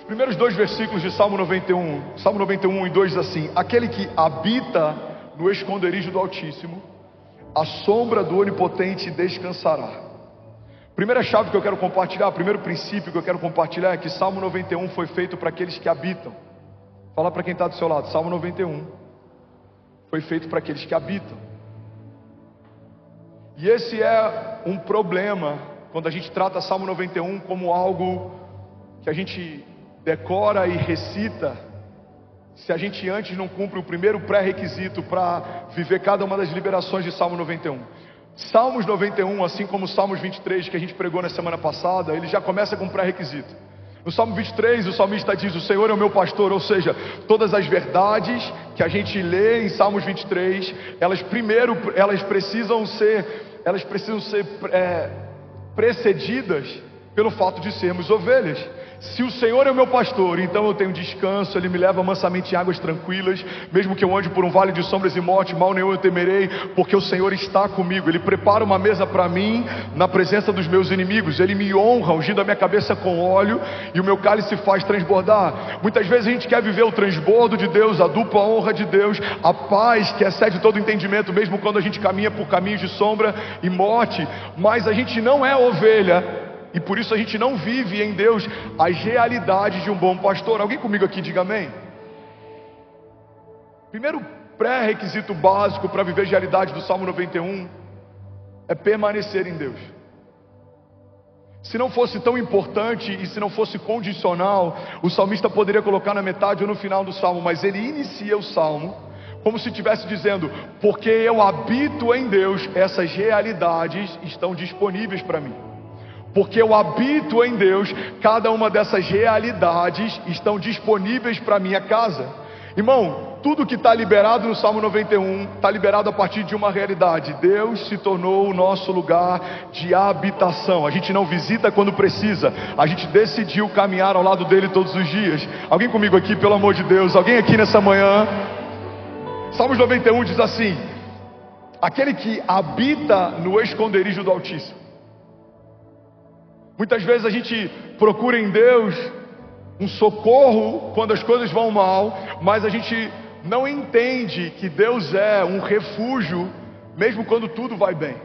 Primeiros dois versículos de Salmo 91. Salmo 91 e 2 diz assim: aquele que habita no esconderijo do Altíssimo, a sombra do Onipotente descansará. Primeira chave que eu quero compartilhar, primeiro princípio que eu quero compartilhar é que Salmo 91 foi feito para aqueles que habitam. Fala para quem está do seu lado, Salmo 91 foi feito para aqueles que habitam. E esse é um problema quando a gente trata Salmo 91 como algo que a gente decora e recita, se a gente antes não cumpre o primeiro pré-requisito para viver cada uma das liberações de Salmo 91. Salmos 91, assim como Salmos 23, que a gente pregou na semana passada, ele já começa com um pré-requisito. No Salmo 23, o salmista diz: o Senhor é o meu pastor, ou seja, todas as verdades que a gente lê em Salmos 23, elas precisam ser precedidas pelo fato de sermos ovelhas. Se o Senhor é o meu pastor, então eu tenho descanso, Ele me leva mansamente em águas tranquilas. Mesmo que eu ande por um vale de sombras e morte, mal nenhum eu temerei, porque o Senhor está comigo. Ele prepara uma mesa para mim na presença dos meus inimigos. Ele me honra, ungindo a minha cabeça com óleo, e o meu cálice faz transbordar. Muitas vezes a gente quer viver o transbordo de Deus, a dupla honra de Deus, a paz que excede todo entendimento, mesmo quando a gente caminha por caminhos de sombra e morte. Mas a gente não é ovelha, e por isso a gente não vive em Deus as realidades de um bom pastor. Alguém comigo aqui diga amém? Primeiro pré-requisito básico para viver as realidades do Salmo 91 é permanecer em Deus. Se não fosse tão importante e se não fosse condicional, o salmista poderia colocar na metade ou no final do Salmo, mas ele inicia o Salmo como se estivesse dizendo: porque eu habito em Deus, essas realidades estão disponíveis para mim. Porque eu habito em Deus, cada uma dessas realidades estão disponíveis para a minha casa. Irmão, tudo que está liberado no Salmo 91 está liberado a partir de uma realidade: Deus se tornou o nosso lugar de habitação. A gente não visita quando precisa, a gente decidiu caminhar ao lado dele todos os dias. Alguém comigo aqui, pelo amor de Deus? Alguém aqui nessa manhã? Salmos 91 diz assim: aquele que habita no esconderijo do Altíssimo. Muitas vezes a gente procura em Deus um socorro quando as coisas vão mal, mas a gente não entende que Deus é um refúgio mesmo quando tudo vai bem.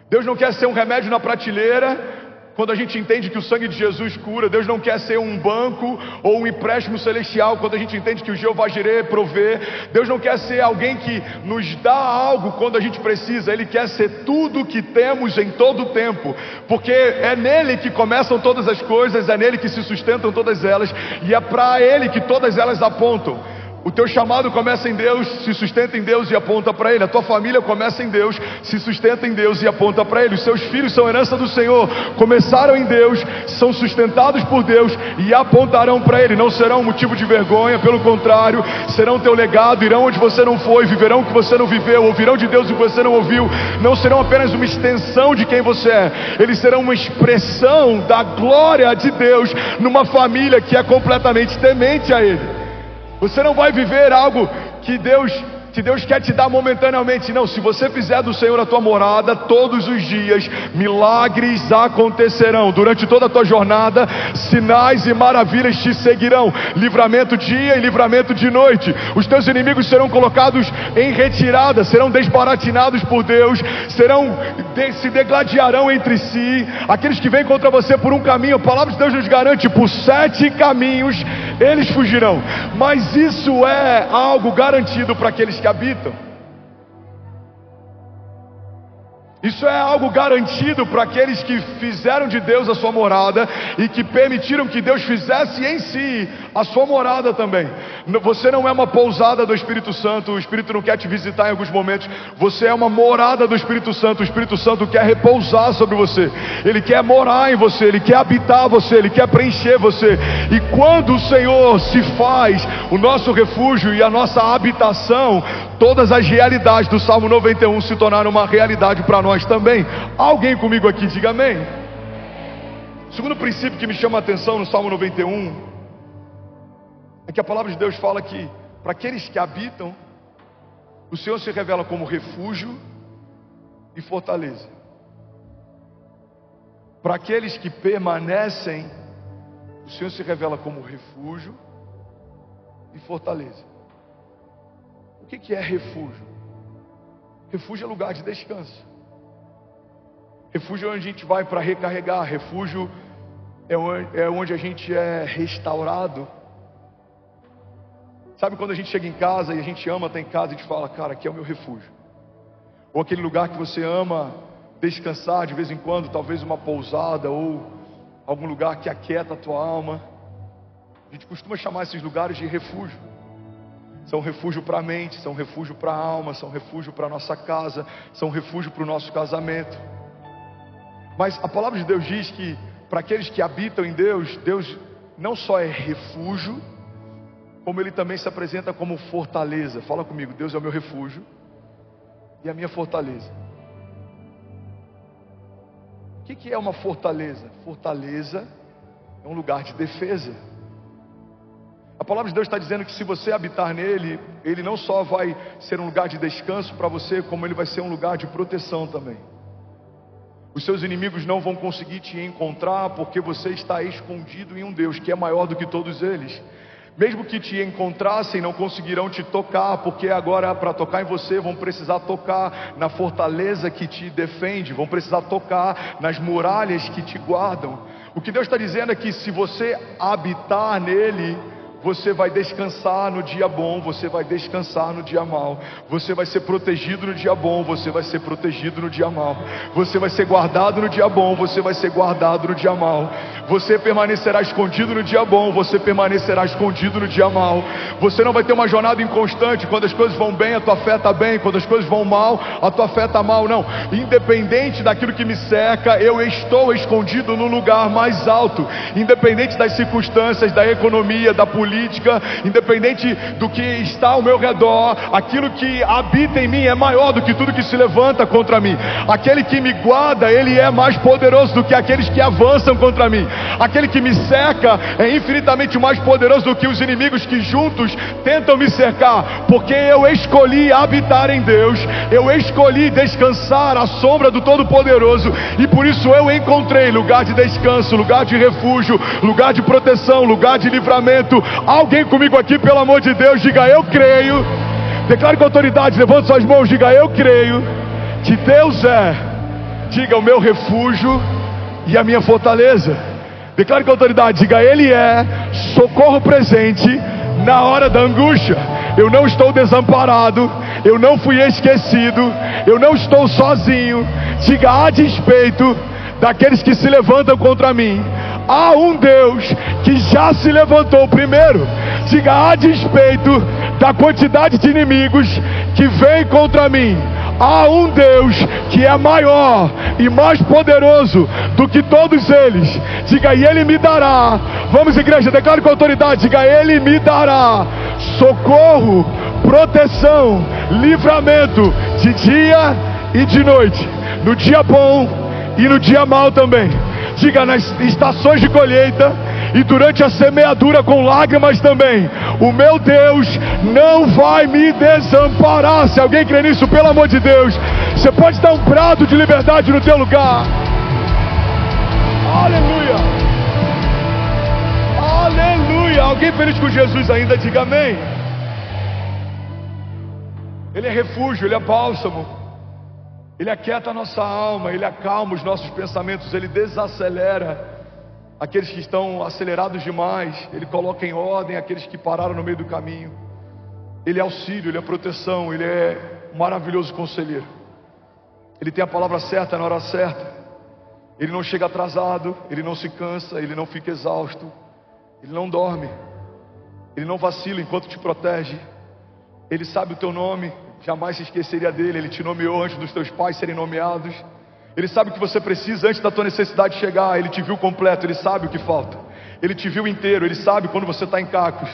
Deus não quer ser um remédio na prateleira quando a gente entende que o sangue de Jesus cura. Deus não quer ser um banco ou um empréstimo celestial quando a gente entende que o Jeová Jireh provê. Deus não quer ser alguém que nos dá algo quando a gente precisa. Ele quer ser tudo que temos em todo o tempo, porque é nele que começam todas as coisas, é nele que se sustentam todas elas, e é para ele que todas elas apontam. O teu chamado começa em Deus, se sustenta em Deus e aponta para Ele. A tua família começa em Deus, se sustenta em Deus e aponta para Ele. Os seus filhos são herança do Senhor, começaram em Deus, são sustentados por Deus e apontarão para Ele. Não serão motivo de vergonha, pelo contrário, serão teu legado, irão onde você não foi, viverão o que você não viveu, ouvirão de Deus o que você não ouviu. Não serão apenas uma extensão de quem você é, eles serão uma expressão da glória de Deus numa família que é completamente temente a Ele. Você não vai viver algo que Deus quer te dar momentaneamente. Não, se você fizer do Senhor a tua morada todos os dias, milagres acontecerão. Durante toda a tua jornada, sinais e maravilhas te seguirão. Livramento dia e livramento de noite. Os teus inimigos serão colocados em retirada, serão desbaratinados por Deus, se degladiarão entre si. Aqueles que vêm contra você por um caminho, a palavra de Deus nos garante: por 7 caminhos eles fugirão. Mas isso é algo garantido para aqueles que habitam. Isso é algo garantido para aqueles que fizeram de Deus a sua morada e que permitiram que Deus fizesse em si a sua morada também. Você não é uma pousada do Espírito Santo, o Espírito não quer te visitar em alguns momentos. Você é uma morada do Espírito Santo, o Espírito Santo quer repousar sobre você. Ele quer morar em você, Ele quer habitar você, Ele quer preencher você. E quando o Senhor se faz o nosso refúgio e a nossa habitação, todas as realidades do Salmo 91 se tornaram uma realidade para nós também. Alguém comigo aqui diga amém. O segundo princípio que me chama a atenção no Salmo 91 é que a palavra de Deus fala que para aqueles que habitam, o Senhor se revela como refúgio e fortaleza. Para aqueles que permanecem, o Senhor se revela como refúgio e fortaleza. O que é refúgio? Refúgio é lugar de descanso. Refúgio é onde a gente vai para recarregar. Refúgio é onde a gente é restaurado. Sabe quando a gente chega em casa e a gente ama estar em casa e a gente fala, cara, aqui é o meu refúgio. Ou aquele lugar que você ama descansar de vez em quando, talvez uma pousada ou algum lugar que aquieta a tua alma. A gente costuma chamar esses lugares de refúgio. São refúgio para a mente, são refúgio para a alma, são refúgio para a nossa casa, são refúgio para o nosso casamento. Mas a palavra de Deus diz que para aqueles que habitam em Deus, Deus não só é refúgio, como Ele também se apresenta como fortaleza. Fala comigo, Deus é o meu refúgio e a minha fortaleza. O que é uma fortaleza? Fortaleza é um lugar de defesa. A palavra de Deus está dizendo que se você habitar nele, ele não só vai ser um lugar de descanso para você, como ele vai ser um lugar de proteção também. Os seus inimigos não vão conseguir te encontrar, porque você está escondido em um Deus que é maior do que todos eles. Mesmo que te encontrassem, não conseguirão te tocar, porque agora para tocar em você vão precisar tocar na fortaleza que te defende, vão precisar tocar nas muralhas que te guardam. O que Deus está dizendo é que se você habitar nele, você vai descansar no dia bom, você vai descansar no dia mau. Você vai ser protegido no dia bom, você vai ser protegido no dia mau. Você vai ser guardado no dia bom, você vai ser guardado no dia mau. Você permanecerá escondido no dia bom, você permanecerá escondido no dia mau. Você não vai ter uma jornada inconstante. Quando as coisas vão bem, a tua fé está bem. Quando as coisas vão mal, a tua fé está mal. Não, independente daquilo que me cerca, eu estou escondido no lugar mais alto. Independente das circunstâncias, da economia, da política, independente do que está ao meu redor, aquilo que habita em mim é maior do que tudo que se levanta contra mim. Aquele que me guarda, ele é mais poderoso do que aqueles que avançam contra mim. Aquele que me cerca é infinitamente mais poderoso do que os inimigos que juntos tentam me cercar, porque eu escolhi habitar em Deus, eu escolhi descansar à sombra do Todo-Poderoso, e por isso eu encontrei lugar de descanso, lugar de refúgio, lugar de proteção, lugar de livramento. Alguém comigo aqui, pelo amor de Deus, diga eu creio. Declare com autoridade, levante suas mãos, diga eu creio que Deus é, diga, o meu refúgio e a minha fortaleza. Declare com autoridade, diga, Ele é socorro presente na hora da angústia. Eu não estou desamparado, eu não fui esquecido, eu não estou sozinho. Diga, a despeito daqueles que se levantam contra mim, há um Deus que já se levantou primeiro. Diga, a despeito da quantidade de inimigos que vem contra mim, há um Deus que é maior e mais poderoso do que todos eles. Diga, e Ele me dará, vamos igreja, declare com autoridade, diga, Ele me dará socorro, proteção, livramento de dia e de noite, no dia bom e no dia mau também. Diga, nas estações de colheita e durante a semeadura com lágrimas também, o meu Deus não vai me desamparar. Se alguém crê nisso, pelo amor de Deus, você pode dar um brado de liberdade no teu lugar. Aleluia, aleluia. Alguém feliz com Jesus ainda, diga amém. Ele é refúgio, Ele é bálsamo, Ele aquieta a nossa alma, Ele acalma os nossos pensamentos, Ele desacelera aqueles que estão acelerados demais, Ele coloca em ordem aqueles que pararam no meio do caminho. Ele é auxílio, Ele é proteção, Ele é um maravilhoso conselheiro. Ele tem a palavra certa na hora certa. Ele não chega atrasado, Ele não se cansa, Ele não fica exausto, Ele não dorme, Ele não vacila enquanto te protege. Ele sabe o teu nome, jamais se esqueceria dele. Ele te nomeou antes dos teus pais serem nomeados. Ele sabe o que você precisa antes da tua necessidade chegar. Ele te viu completo, Ele sabe o que falta. Ele te viu inteiro, Ele sabe quando você está em cacos.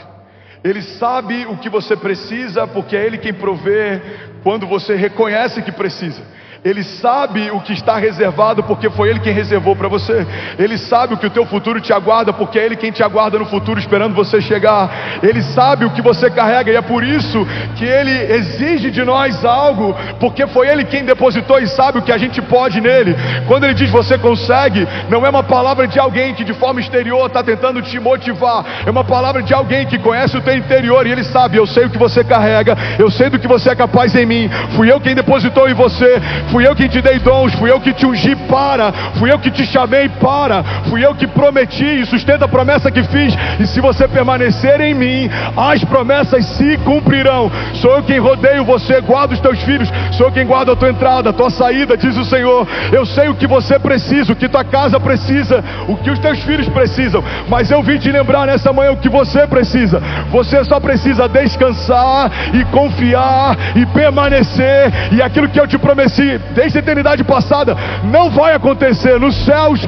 Ele sabe o que você precisa, porque é Ele quem provê quando você reconhece que precisa. Ele sabe o que está reservado, porque foi Ele quem reservou para você. Ele sabe o que o teu futuro te aguarda, porque é Ele quem te aguarda no futuro, esperando você chegar. Ele sabe o que você carrega, e é por isso que Ele exige de nós algo, porque foi Ele quem depositou e sabe o que a gente pode nele. Quando Ele diz você consegue, não é uma palavra de alguém que de forma exterior está tentando te motivar, é uma palavra de alguém que conhece o teu interior, e Ele sabe: eu sei o que você carrega, eu sei do que você é capaz em mim, fui eu quem depositou em você, fui eu quem te dei dons, fui eu que te ungi para, fui eu que te chamei para, fui eu que prometi e sustento a promessa que fiz, e se você permanecer em mim, as promessas se cumprirão. Sou eu quem rodeio você, guardo os teus filhos, sou eu quem guarda a tua entrada, a tua saída, diz o Senhor. Eu sei o que você precisa, o que tua casa precisa, o que os teus filhos precisam, mas eu vim te lembrar nessa manhã o que você precisa. Você só precisa descansar e confiar e permanecer, e aquilo que eu te prometi desde a eternidade passada não vai acontecer, nos céus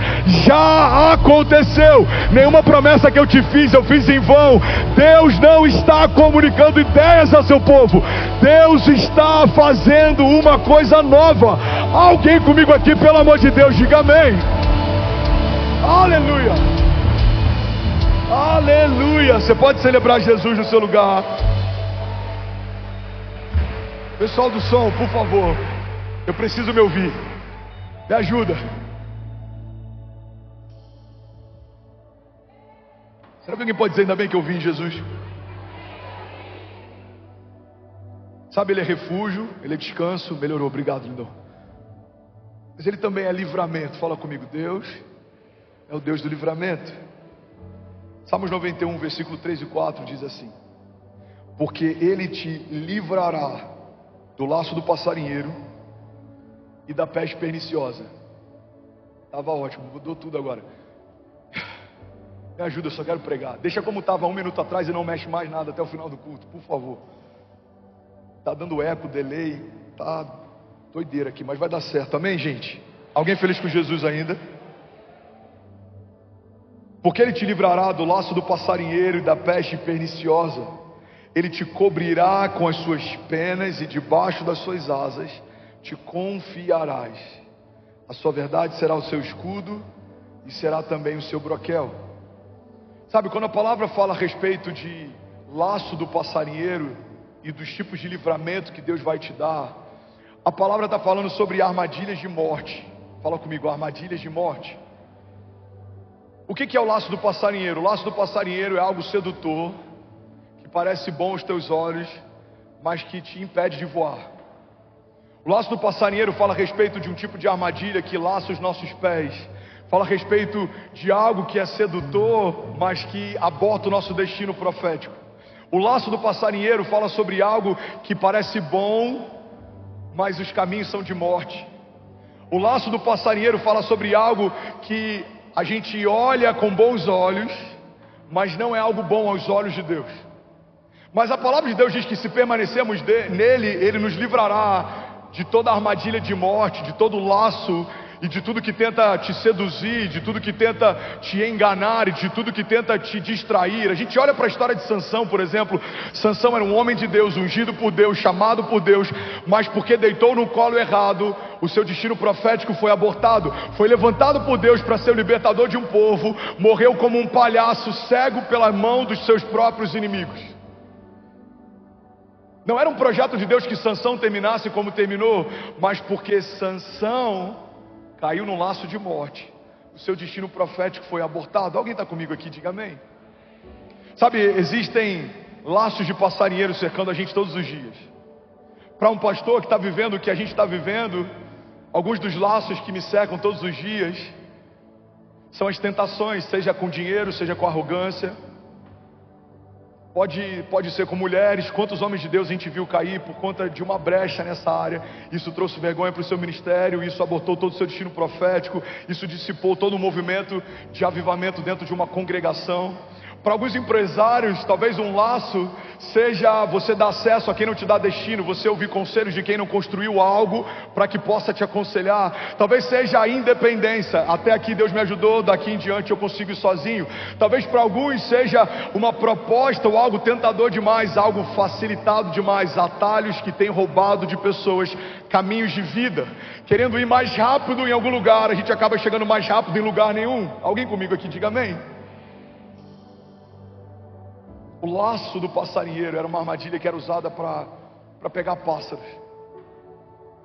já aconteceu. Nenhuma promessa que eu te fiz, eu fiz em vão. Deus não está comunicando ideias ao seu povo, Deus está fazendo uma coisa nova. Alguém comigo aqui, pelo amor de Deus, diga amém. Aleluia, aleluia. Você pode celebrar Jesus no seu lugar. Pessoal do som, por favor, eu preciso me ouvir, me ajuda. Será que alguém pode dizer ainda bem que eu vi em Jesus? Sabe, Ele é refúgio, Ele é descanso. Melhorou, obrigado, lindão. Mas Ele também é livramento. Fala comigo: Deus é o Deus do livramento. Salmos 91, versículo 3 e 4 diz assim: porque Ele te livrará do laço do passarinheiro e da peste perniciosa. Estava ótimo, mudou tudo agora. Me ajuda, eu só quero pregar. Deixa como estava 1 minuto atrás e não mexe mais nada até o final do culto, por favor. Está dando eco, delay, tá doideira aqui, mas vai dar certo, amém, gente? Alguém feliz com Jesus ainda? Porque Ele te livrará do laço do passarinheiro e da peste perniciosa. Ele te cobrirá com as suas penas e debaixo das suas asas te confiarás. A sua verdade será o seu escudo e será também o seu broquel. Sabe, quando a palavra fala a respeito de laço do passarinheiro e dos tipos de livramento que Deus vai te dar, a palavra está falando sobre armadilhas de morte. Fala comigo: armadilhas de morte. O que é o laço do passarinheiro? O laço do passarinheiro é algo sedutor, que parece bom aos teus olhos, mas que te impede de voar. O laço do passarinheiro fala a respeito de um tipo de armadilha que laça os nossos pés. Fala a respeito de algo que é sedutor, mas que aborta o nosso destino profético. O laço do passarinheiro fala sobre algo que parece bom, mas os caminhos são de morte. O laço do passarinheiro fala sobre algo que a gente olha com bons olhos, mas não é algo bom aos olhos de Deus. Mas a palavra de Deus diz que se permanecermos nele, Ele nos livrará de toda armadilha de morte, de todo laço e de tudo que tenta te seduzir, de tudo que tenta te enganar e de tudo que tenta te distrair. A gente olha para a história de Sansão, por exemplo. Sansão era um homem de Deus, ungido por Deus, chamado por Deus, mas porque deitou no colo errado, o seu destino profético foi abortado. Foi levantado por Deus para ser o libertador de um povo, morreu como um palhaço, cego pela mão dos seus próprios inimigos. Não era um projeto de Deus que Sansão terminasse como terminou, mas porque Sansão caiu num laço de morte, o seu destino profético foi abortado. Alguém está comigo aqui? Diga amém. Sabe, existem laços de passarinheiro cercando a gente todos os dias. Para um pastor que está vivendo o que a gente está vivendo, alguns dos laços que me cercam todos os dias são as tentações, seja com dinheiro, seja com arrogância. Pode ser com mulheres. Quantos homens de Deus a gente viu cair por conta de uma brecha nessa área? Isso trouxe vergonha para o seu ministério, isso abortou todo o seu destino profético, isso dissipou todo o movimento de avivamento dentro de uma congregação. Para alguns empresários, talvez um laço seja você dar acesso a quem não te dá destino, você ouvir conselhos de quem não construiu algo para que possa te aconselhar. Talvez seja a independência, até aqui Deus me ajudou, daqui em diante eu consigo ir sozinho. Talvez para alguns seja uma proposta ou algo tentador demais, algo facilitado demais, atalhos que têm roubado de pessoas caminhos de vida, querendo ir mais rápido em algum lugar, a gente acaba chegando mais rápido em lugar nenhum. Alguém comigo aqui, diga amém. O laço do passarinheiro era uma armadilha que era usada para pegar pássaros.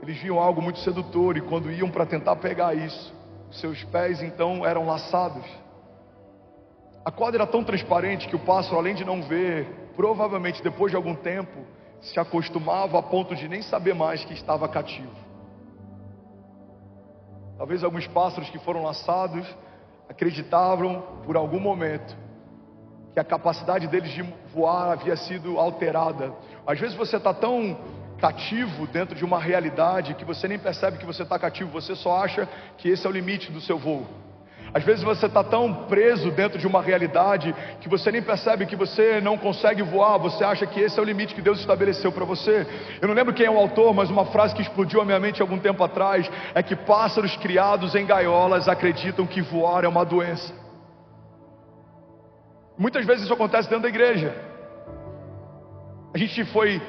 Eles viam algo muito sedutor e quando iam para tentar pegar isso, seus pés então eram laçados. A corda era tão transparente que o pássaro, além de não ver, provavelmente depois de algum tempo, se acostumava a ponto de nem saber mais que estava cativo. Talvez alguns pássaros que foram laçados acreditavam por algum momento que a capacidade deles de voar havia sido alterada. Às vezes você está tão cativo dentro de uma realidade que você nem percebe que você está cativo, você só acha que esse é o limite do seu voo. Às vezes você está tão preso dentro de uma realidade que você nem percebe que você não consegue voar, você acha que esse é o limite que Deus estabeleceu para você. Eu não lembro quem é o autor, mas uma frase que explodiu a minha mente algum tempo atrás é que pássaros criados em gaiolas acreditam que voar é uma doença. Muitas vezes isso acontece dentro da igreja. A gente foi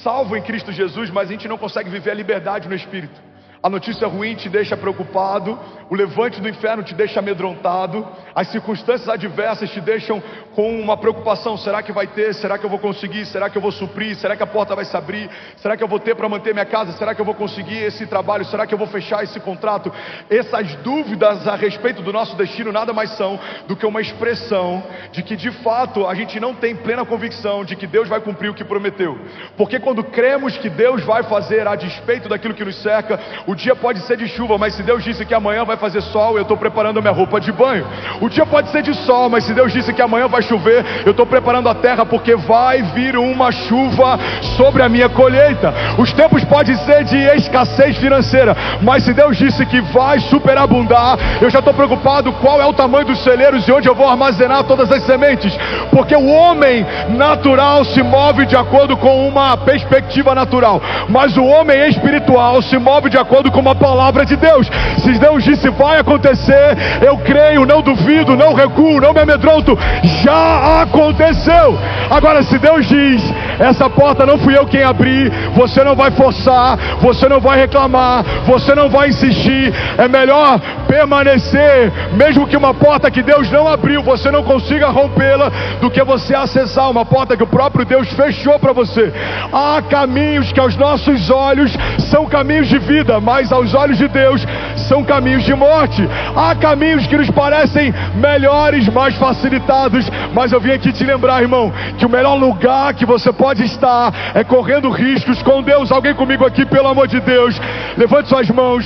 salvo em Cristo Jesus, mas a gente não consegue viver a liberdade no Espírito. A notícia ruim te deixa preocupado, o levante do inferno te deixa amedrontado, as circunstâncias adversas te deixam com uma preocupação: será que vai ter? Será que eu vou conseguir? Será que eu vou suprir? Será que a porta vai se abrir? Será que eu vou ter para manter minha casa? Será que eu vou conseguir esse trabalho? Será que eu vou fechar esse contrato? Essas dúvidas a respeito do nosso destino nada mais são do que uma expressão de que de fato a gente não tem plena convicção de que Deus vai cumprir o que prometeu. Porque quando cremos que Deus vai fazer a despeito daquilo que nos cerca, o dia pode ser de chuva, mas se Deus disse que amanhã vai fazer sol, eu estou preparando a minha roupa de banho. O dia pode ser de sol, mas se Deus disse que amanhã vai chover, eu estou preparando a terra, porque vai vir uma chuva sobre a minha colheita. Os tempos podem ser de escassez financeira, mas se Deus disse que vai superabundar, eu já estou preocupado qual é o tamanho dos celeiros e onde eu vou armazenar todas as sementes. Porque o homem natural se move de acordo com uma perspectiva natural, mas o homem espiritual se move de acordo com uma palavra de Deus. Se Deus disse vai acontecer, eu creio, não duvido, não recuo, não me amedronto. Já aconteceu. Agora, se Deus diz essa porta não fui eu quem abri, você não vai forçar, você não vai reclamar, você não vai insistir. É melhor permanecer, mesmo que uma porta que Deus não abriu, você não consiga rompê-la, do que você acessar uma porta que o próprio Deus fechou para você. Há caminhos que aos nossos olhos são caminhos de vida, mas aos olhos de Deus são caminhos de morte. Há caminhos que nos parecem melhores, mais facilitados, mas eu vim aqui te lembrar, irmão, que o melhor lugar que você pode estar é correndo riscos com Deus. Alguém comigo aqui, pelo amor de Deus, levante suas mãos.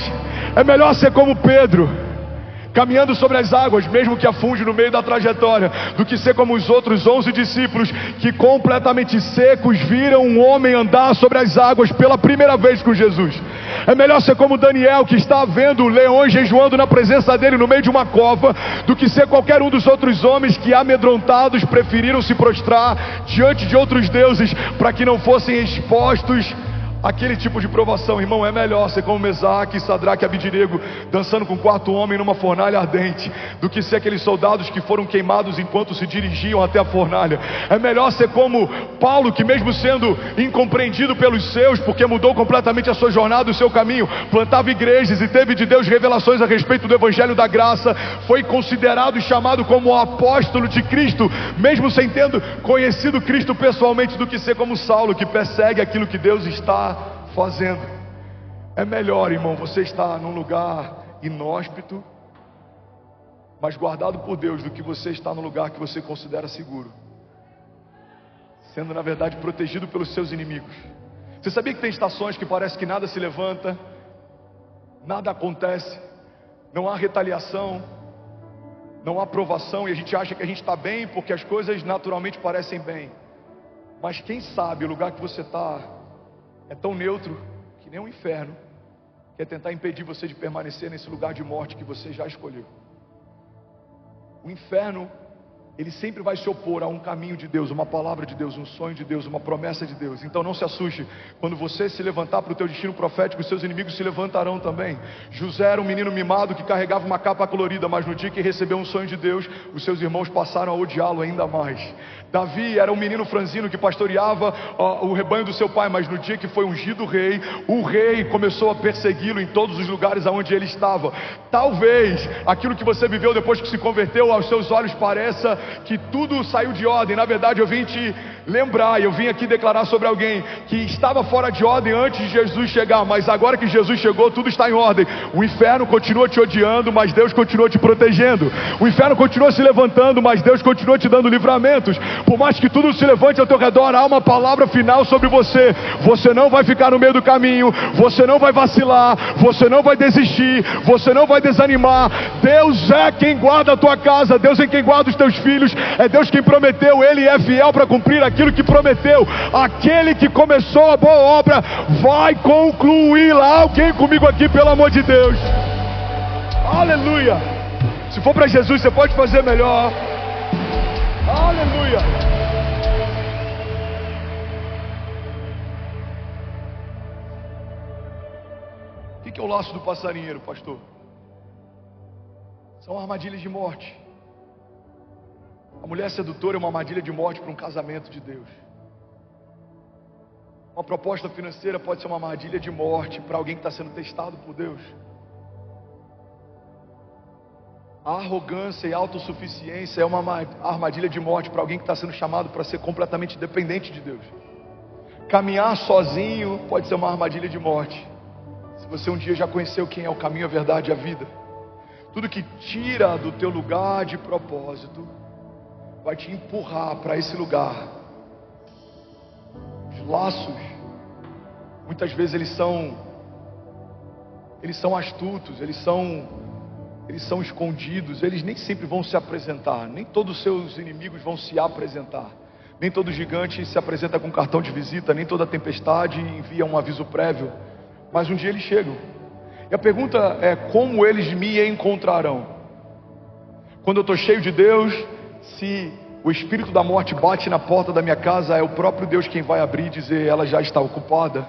É melhor ser como Pedro, caminhando sobre as águas, mesmo que afunde no meio da trajetória, do que ser como os outros 11 discípulos, que completamente secos viram um homem andar sobre as águas pela primeira vez com Jesus. É melhor ser como Daniel, que está vendo leões jejuando na presença dele no meio de uma cova, do que ser qualquer um dos outros homens que, amedrontados, preferiram se prostrar diante de outros deuses para que não fossem expostos aquele tipo de provação. Irmão, é melhor ser como Mesaque, Sadraque e Abidinego, dançando com o quarto homem numa fornalha ardente, do que ser aqueles soldados que foram queimados enquanto se dirigiam até a fornalha. É melhor ser como Paulo, que mesmo sendo incompreendido pelos seus, porque mudou completamente a sua jornada, o seu caminho, plantava igrejas e teve de Deus revelações a respeito do Evangelho da Graça, foi considerado e chamado como o apóstolo de Cristo, mesmo sem tendo conhecido Cristo pessoalmente, do que ser como Saulo, que persegue aquilo que Deus está fazendo. É melhor, irmão, você estar num lugar inóspito, mas guardado por Deus, do que você estar num lugar que você considera seguro, sendo na verdade protegido pelos seus inimigos. Você sabia que tem estações que parece que nada se levanta, nada acontece, não há retaliação, não há provação, e a gente acha que a gente está bem porque as coisas naturalmente parecem bem. Mas quem sabe o lugar que você está é tão neutro que nem o inferno quer tentar impedir você de permanecer nesse lugar de morte que você já escolheu. O inferno ele sempre vai se opor a um caminho de Deus, uma palavra de Deus, um sonho de Deus, uma promessa de Deus. Então não se assuste, quando você se levantar para o teu destino profético, os seus inimigos se levantarão também. José era um menino mimado que carregava uma capa colorida, mas no dia que recebeu um sonho de Deus, os seus irmãos passaram a odiá-lo ainda mais. Davi era um menino franzino que pastoreava o rebanho do seu pai, mas no dia que foi ungido rei, o rei começou a persegui-lo em todos os lugares aonde ele estava. Talvez aquilo que você viveu depois que se converteu, aos seus olhos pareça que tudo saiu de ordem. Na verdade, eu vim te lembrar, eu vim aqui declarar sobre alguém que estava fora de ordem antes de Jesus chegar, mas agora que Jesus chegou, tudo está em ordem. O inferno continua te odiando, mas Deus continua te protegendo. O inferno continua se levantando, mas Deus continua te dando livramentos. Por mais que tudo se levante ao teu redor, há uma palavra final sobre você. Você não vai ficar no meio do caminho, você não vai vacilar, você não vai desistir, você não vai desanimar. Deus é quem guarda a tua casa, Deus é quem guarda os teus filhos, é Deus quem prometeu, Ele é fiel para cumprir aquilo que prometeu. Aquele que começou a boa obra vai concluí-la. Alguém comigo aqui, pelo amor de Deus? Aleluia! Se for para Jesus, você pode fazer melhor. Aleluia! O que é o laço do passarinheiro, pastor? São armadilhas de morte. A mulher sedutora é uma armadilha de morte para um casamento de Deus. Uma proposta financeira pode ser uma armadilha de morte para alguém que está sendo testado por Deus. A arrogância e a autossuficiência é uma armadilha de morte para alguém que está sendo chamado para ser completamente dependente de Deus. Caminhar sozinho pode ser uma armadilha de morte. Se você um dia já conheceu quem é o caminho, a verdade e a vida, tudo que tira do teu lugar de propósito vai te empurrar para esse lugar. Os laços, muitas vezes eles são astutos, eles são escondidos, eles nem sempre vão se apresentar, nem todos os seus inimigos vão se apresentar, nem todo gigante se apresenta com cartão de visita, nem toda tempestade envia um aviso prévio, mas um dia eles chegam. E a pergunta é: como eles me encontrarão? Quando eu estou cheio de Deus, se o espírito da morte bate na porta da minha casa, é o próprio Deus quem vai abrir e dizer: ela já está ocupada.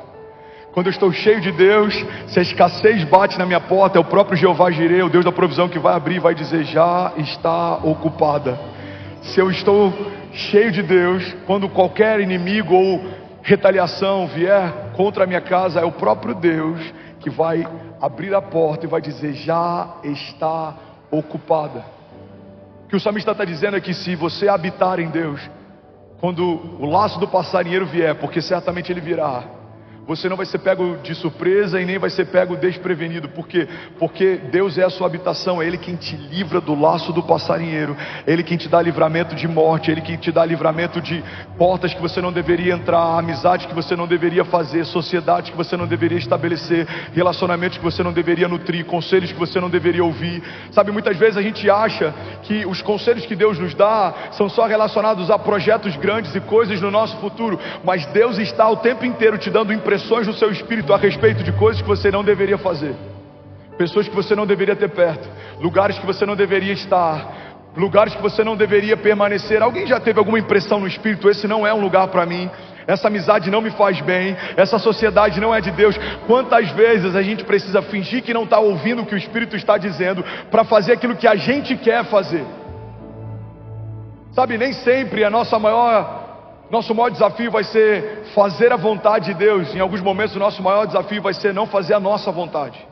Quando eu estou cheio de Deus, se a escassez bate na minha porta, é o próprio Jeová Jireh, o Deus da provisão, que vai abrir e vai dizer: já está ocupada. Se eu estou cheio de Deus, quando qualquer inimigo ou retaliação vier contra a minha casa, é o próprio Deus que vai abrir a porta e vai dizer: já está ocupada. O que o salmista está dizendo é que se você habitar em Deus, quando o laço do passarinheiro vier, porque certamente ele virá, você não vai ser pego de surpresa e nem vai ser pego desprevenido. Por quê? Porque Deus é a sua habitação, é Ele quem te livra do laço do passarinheiro, é Ele quem te dá livramento de morte, é Ele quem te dá livramento de portas que você não deveria entrar, amizades que você não deveria fazer, sociedades que você não deveria estabelecer, relacionamentos que você não deveria nutrir, conselhos que você não deveria ouvir. Sabe, muitas vezes a gente acha que os conselhos que Deus nos dá são só relacionados a projetos grandes e coisas no nosso futuro, mas Deus está o tempo inteiro te dando impressões no seu espírito a respeito de coisas que você não deveria fazer, pessoas que você não deveria ter perto, lugares que você não deveria estar, lugares que você não deveria permanecer. Alguém já teve alguma impressão no espírito: esse não é um lugar para mim, essa amizade não me faz bem, essa sociedade não é de Deus? Quantas vezes a gente precisa fingir que não está ouvindo o que o Espírito está dizendo para fazer aquilo que a gente quer fazer? Sabe, nem sempre nosso maior desafio vai ser fazer a vontade de Deus. Em alguns momentos o nosso maior desafio vai ser não fazer a nossa vontade.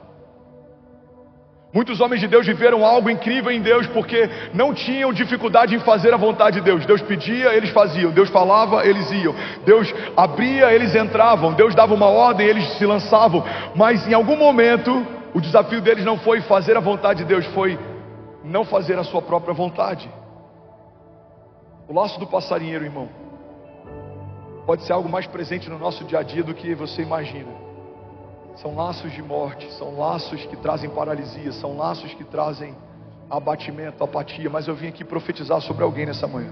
Muitos homens de Deus viveram algo incrível em Deus porque não tinham dificuldade em fazer a vontade de Deus. Deus pedia, eles faziam. Deus falava, eles iam. Deus abria, eles entravam. Deus dava uma ordem, eles se lançavam. Mas em algum momento o desafio deles não foi fazer a vontade de Deus, foi não fazer a sua própria vontade. O laço do passarinheiro, irmão, pode ser algo mais presente no nosso dia a dia do que você imagina. São laços de morte, são laços que trazem paralisia, são laços que trazem abatimento, apatia. Mas eu vim aqui profetizar sobre alguém nessa manhã.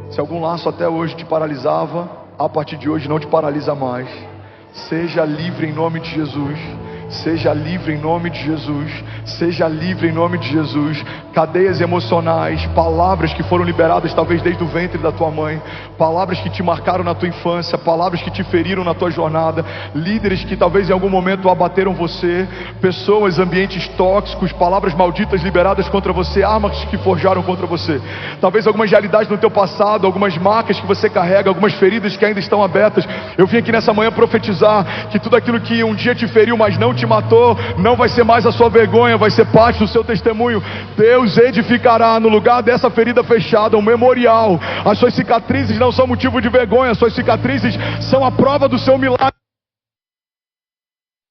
Se algum laço até hoje te paralisava, a partir de hoje não te paralisa mais. Seja livre em nome de Jesus. Seja livre em nome de Jesus. Seja livre em nome de Jesus. Cadeias emocionais, palavras que foram liberadas talvez desde o ventre da tua mãe, palavras que te marcaram na tua infância, palavras que te feriram na tua jornada, líderes que talvez em algum momento abateram você, pessoas, ambientes tóxicos, palavras malditas liberadas contra você, armas que forjaram contra você, talvez algumas realidades no teu passado, algumas marcas que você carrega, algumas feridas que ainda estão abertas. Eu vim aqui nessa manhã profetizar que tudo aquilo que um dia te feriu, mas não te matou, não vai ser mais a sua vergonha, vai ser parte do seu testemunho. Deus edificará no lugar dessa ferida fechada um memorial. As suas cicatrizes não são motivo de vergonha, as suas cicatrizes são a prova do seu milagre.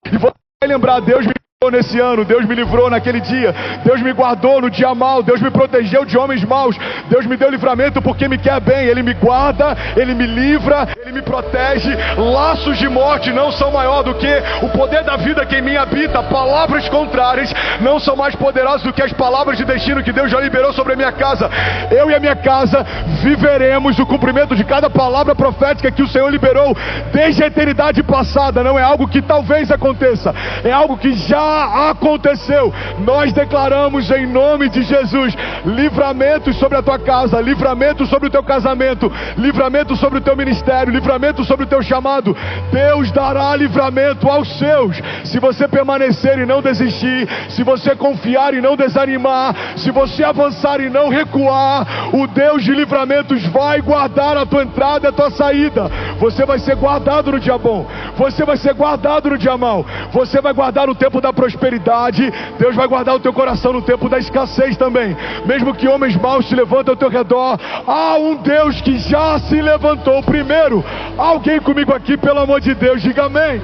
E você vai lembrar: Deus me livrou nesse ano, Deus me livrou naquele dia, Deus me guardou no dia mau, Deus me protegeu de homens maus, Deus me deu livramento porque me quer bem. Ele me guarda, Ele me livra, Ele me protege. Laços de morte não são maior do que o poder da vida que em mim habita. Palavras contrárias não são mais poderosas do que as palavras de destino que Deus já liberou sobre a minha casa. Eu e a minha casa viveremos o cumprimento de cada palavra profética que o Senhor liberou desde a eternidade passada. Não é algo que talvez aconteça, é algo que já aconteceu. Nós declaramos em nome de Jesus livramento sobre a tua casa, livramento sobre o teu casamento, livramento sobre o teu ministério, livramento sobre o teu chamado. Deus dará livramento aos seus, se você permanecer e não desistir, se você confiar e não desanimar, se você avançar e não recuar. O Deus de livramentos vai guardar a tua entrada e a tua saída. Você vai ser guardado no dia bom, você vai ser guardado no dia mau, você vai guardar no tempo da prosperidade. Deus vai guardar o teu coração no tempo da escassez também. Mesmo que homens maus se levantem ao teu redor, há um Deus que já se levantou primeiro. Alguém comigo aqui, pelo amor de Deus, diga amém.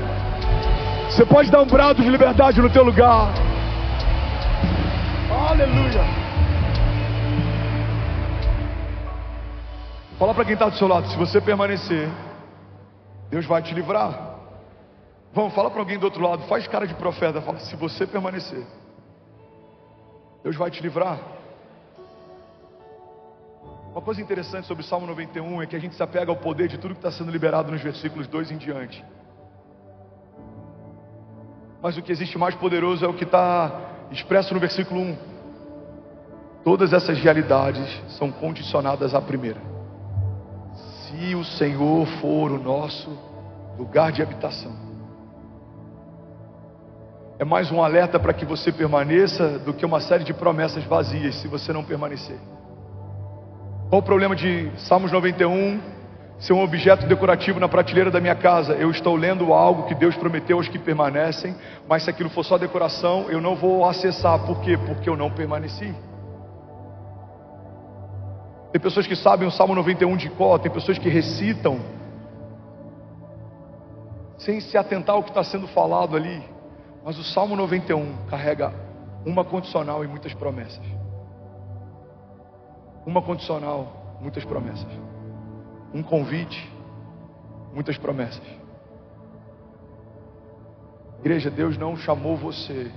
Você pode dar um brado de liberdade no teu lugar. Aleluia. Fala para quem está do seu lado: se você permanecer, Deus vai te livrar. Vamos, fala para alguém do outro lado, faz cara de profeta, fala: se você permanecer, Deus vai te livrar. Uma coisa interessante sobre o Salmo 91 é que a gente se apega ao poder de tudo que está sendo liberado nos versículos 2 em diante. Mas o que existe mais poderoso é o que está expresso no versículo 1. Todas essas realidades são condicionadas à primeira: se o Senhor for o nosso lugar de habitação. É mais um alerta para que você permaneça do que uma série de promessas vazias se você não permanecer. Qual o problema de Salmos 91 ser um objeto decorativo na prateleira da minha casa? Eu estou lendo algo que Deus prometeu aos que permanecem, mas se aquilo for só decoração, eu não vou acessar. Por quê? Porque eu não permaneci. Tem pessoas que sabem o Salmo 91 de cor, tem pessoas que recitam sem se atentar ao que está sendo falado ali. Mas o Salmo 91 carrega uma condicional e muitas promessas. Uma condicional, muitas promessas. Um convite, muitas promessas. Igreja, Deus não chamou você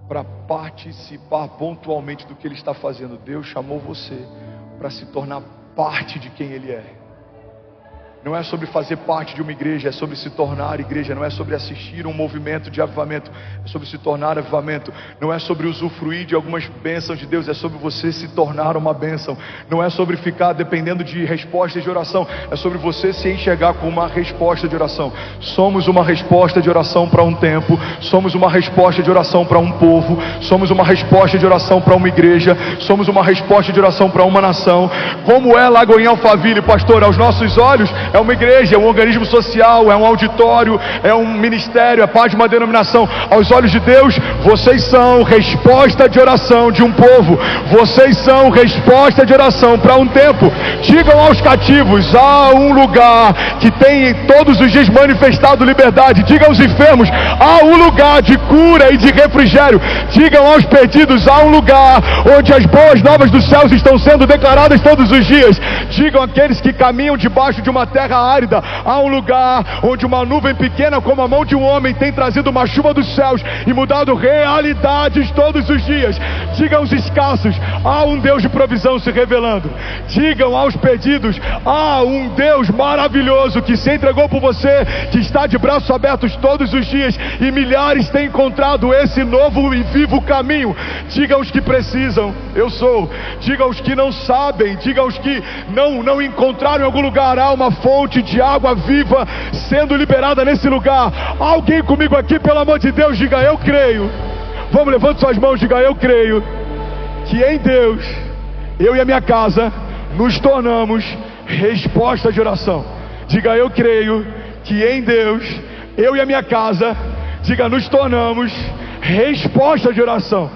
para participar pontualmente do que Ele está fazendo. Deus chamou você para se tornar parte de quem Ele é. Não é sobre fazer parte de uma igreja, é sobre se tornar igreja. Não é sobre assistir um movimento de avivamento, é sobre se tornar avivamento. Não é sobre usufruir de algumas bênçãos de Deus, é sobre você se tornar uma bênção. Não é sobre ficar dependendo de respostas de oração, é sobre você se enxergar como uma resposta de oração. Somos uma resposta de oração para um tempo, somos uma resposta de oração para um povo, somos uma resposta de oração para uma igreja, somos uma resposta de oração para uma nação. Como é Lagoinha Alphaville, pastor? Aos nossos olhos é uma igreja, é um organismo social, é um auditório, é um ministério, é parte de uma denominação. Aos olhos de Deus, vocês são resposta de oração de um povo, vocês são resposta de oração para um tempo. Digam aos cativos: há um lugar que tem todos os dias manifestado liberdade. Digam aos enfermos: há um lugar de cura e de refrigério. Digam aos perdidos: há um lugar onde as boas novas dos céus estão sendo declaradas todos os dias. digam aqueles que caminham debaixo de uma terra árida, há um lugar onde uma nuvem pequena como a mão de um homem tem trazido uma chuva dos céus e mudado realidades todos os dias. Digam aos escassos, há um Deus de provisão se revelando. Digam aos perdidos, há um Deus maravilhoso que se entregou por você, que está de braços abertos todos os dias, e milhares têm encontrado esse novo e vivo caminho. Diga aos que precisam, eu sou. Diga aos que não sabem, diga aos que não encontraram em algum lugar, há uma fonte de água viva sendo liberada nesse lugar. Alguém comigo aqui, pelo amor de Deus, diga eu creio. Vamos, levante suas mãos, diga eu creio que em Deus, eu e a minha casa nos tornamos resposta de oração. Diga eu creio que em Deus, eu e a minha casa, diga, nos tornamos resposta de oração.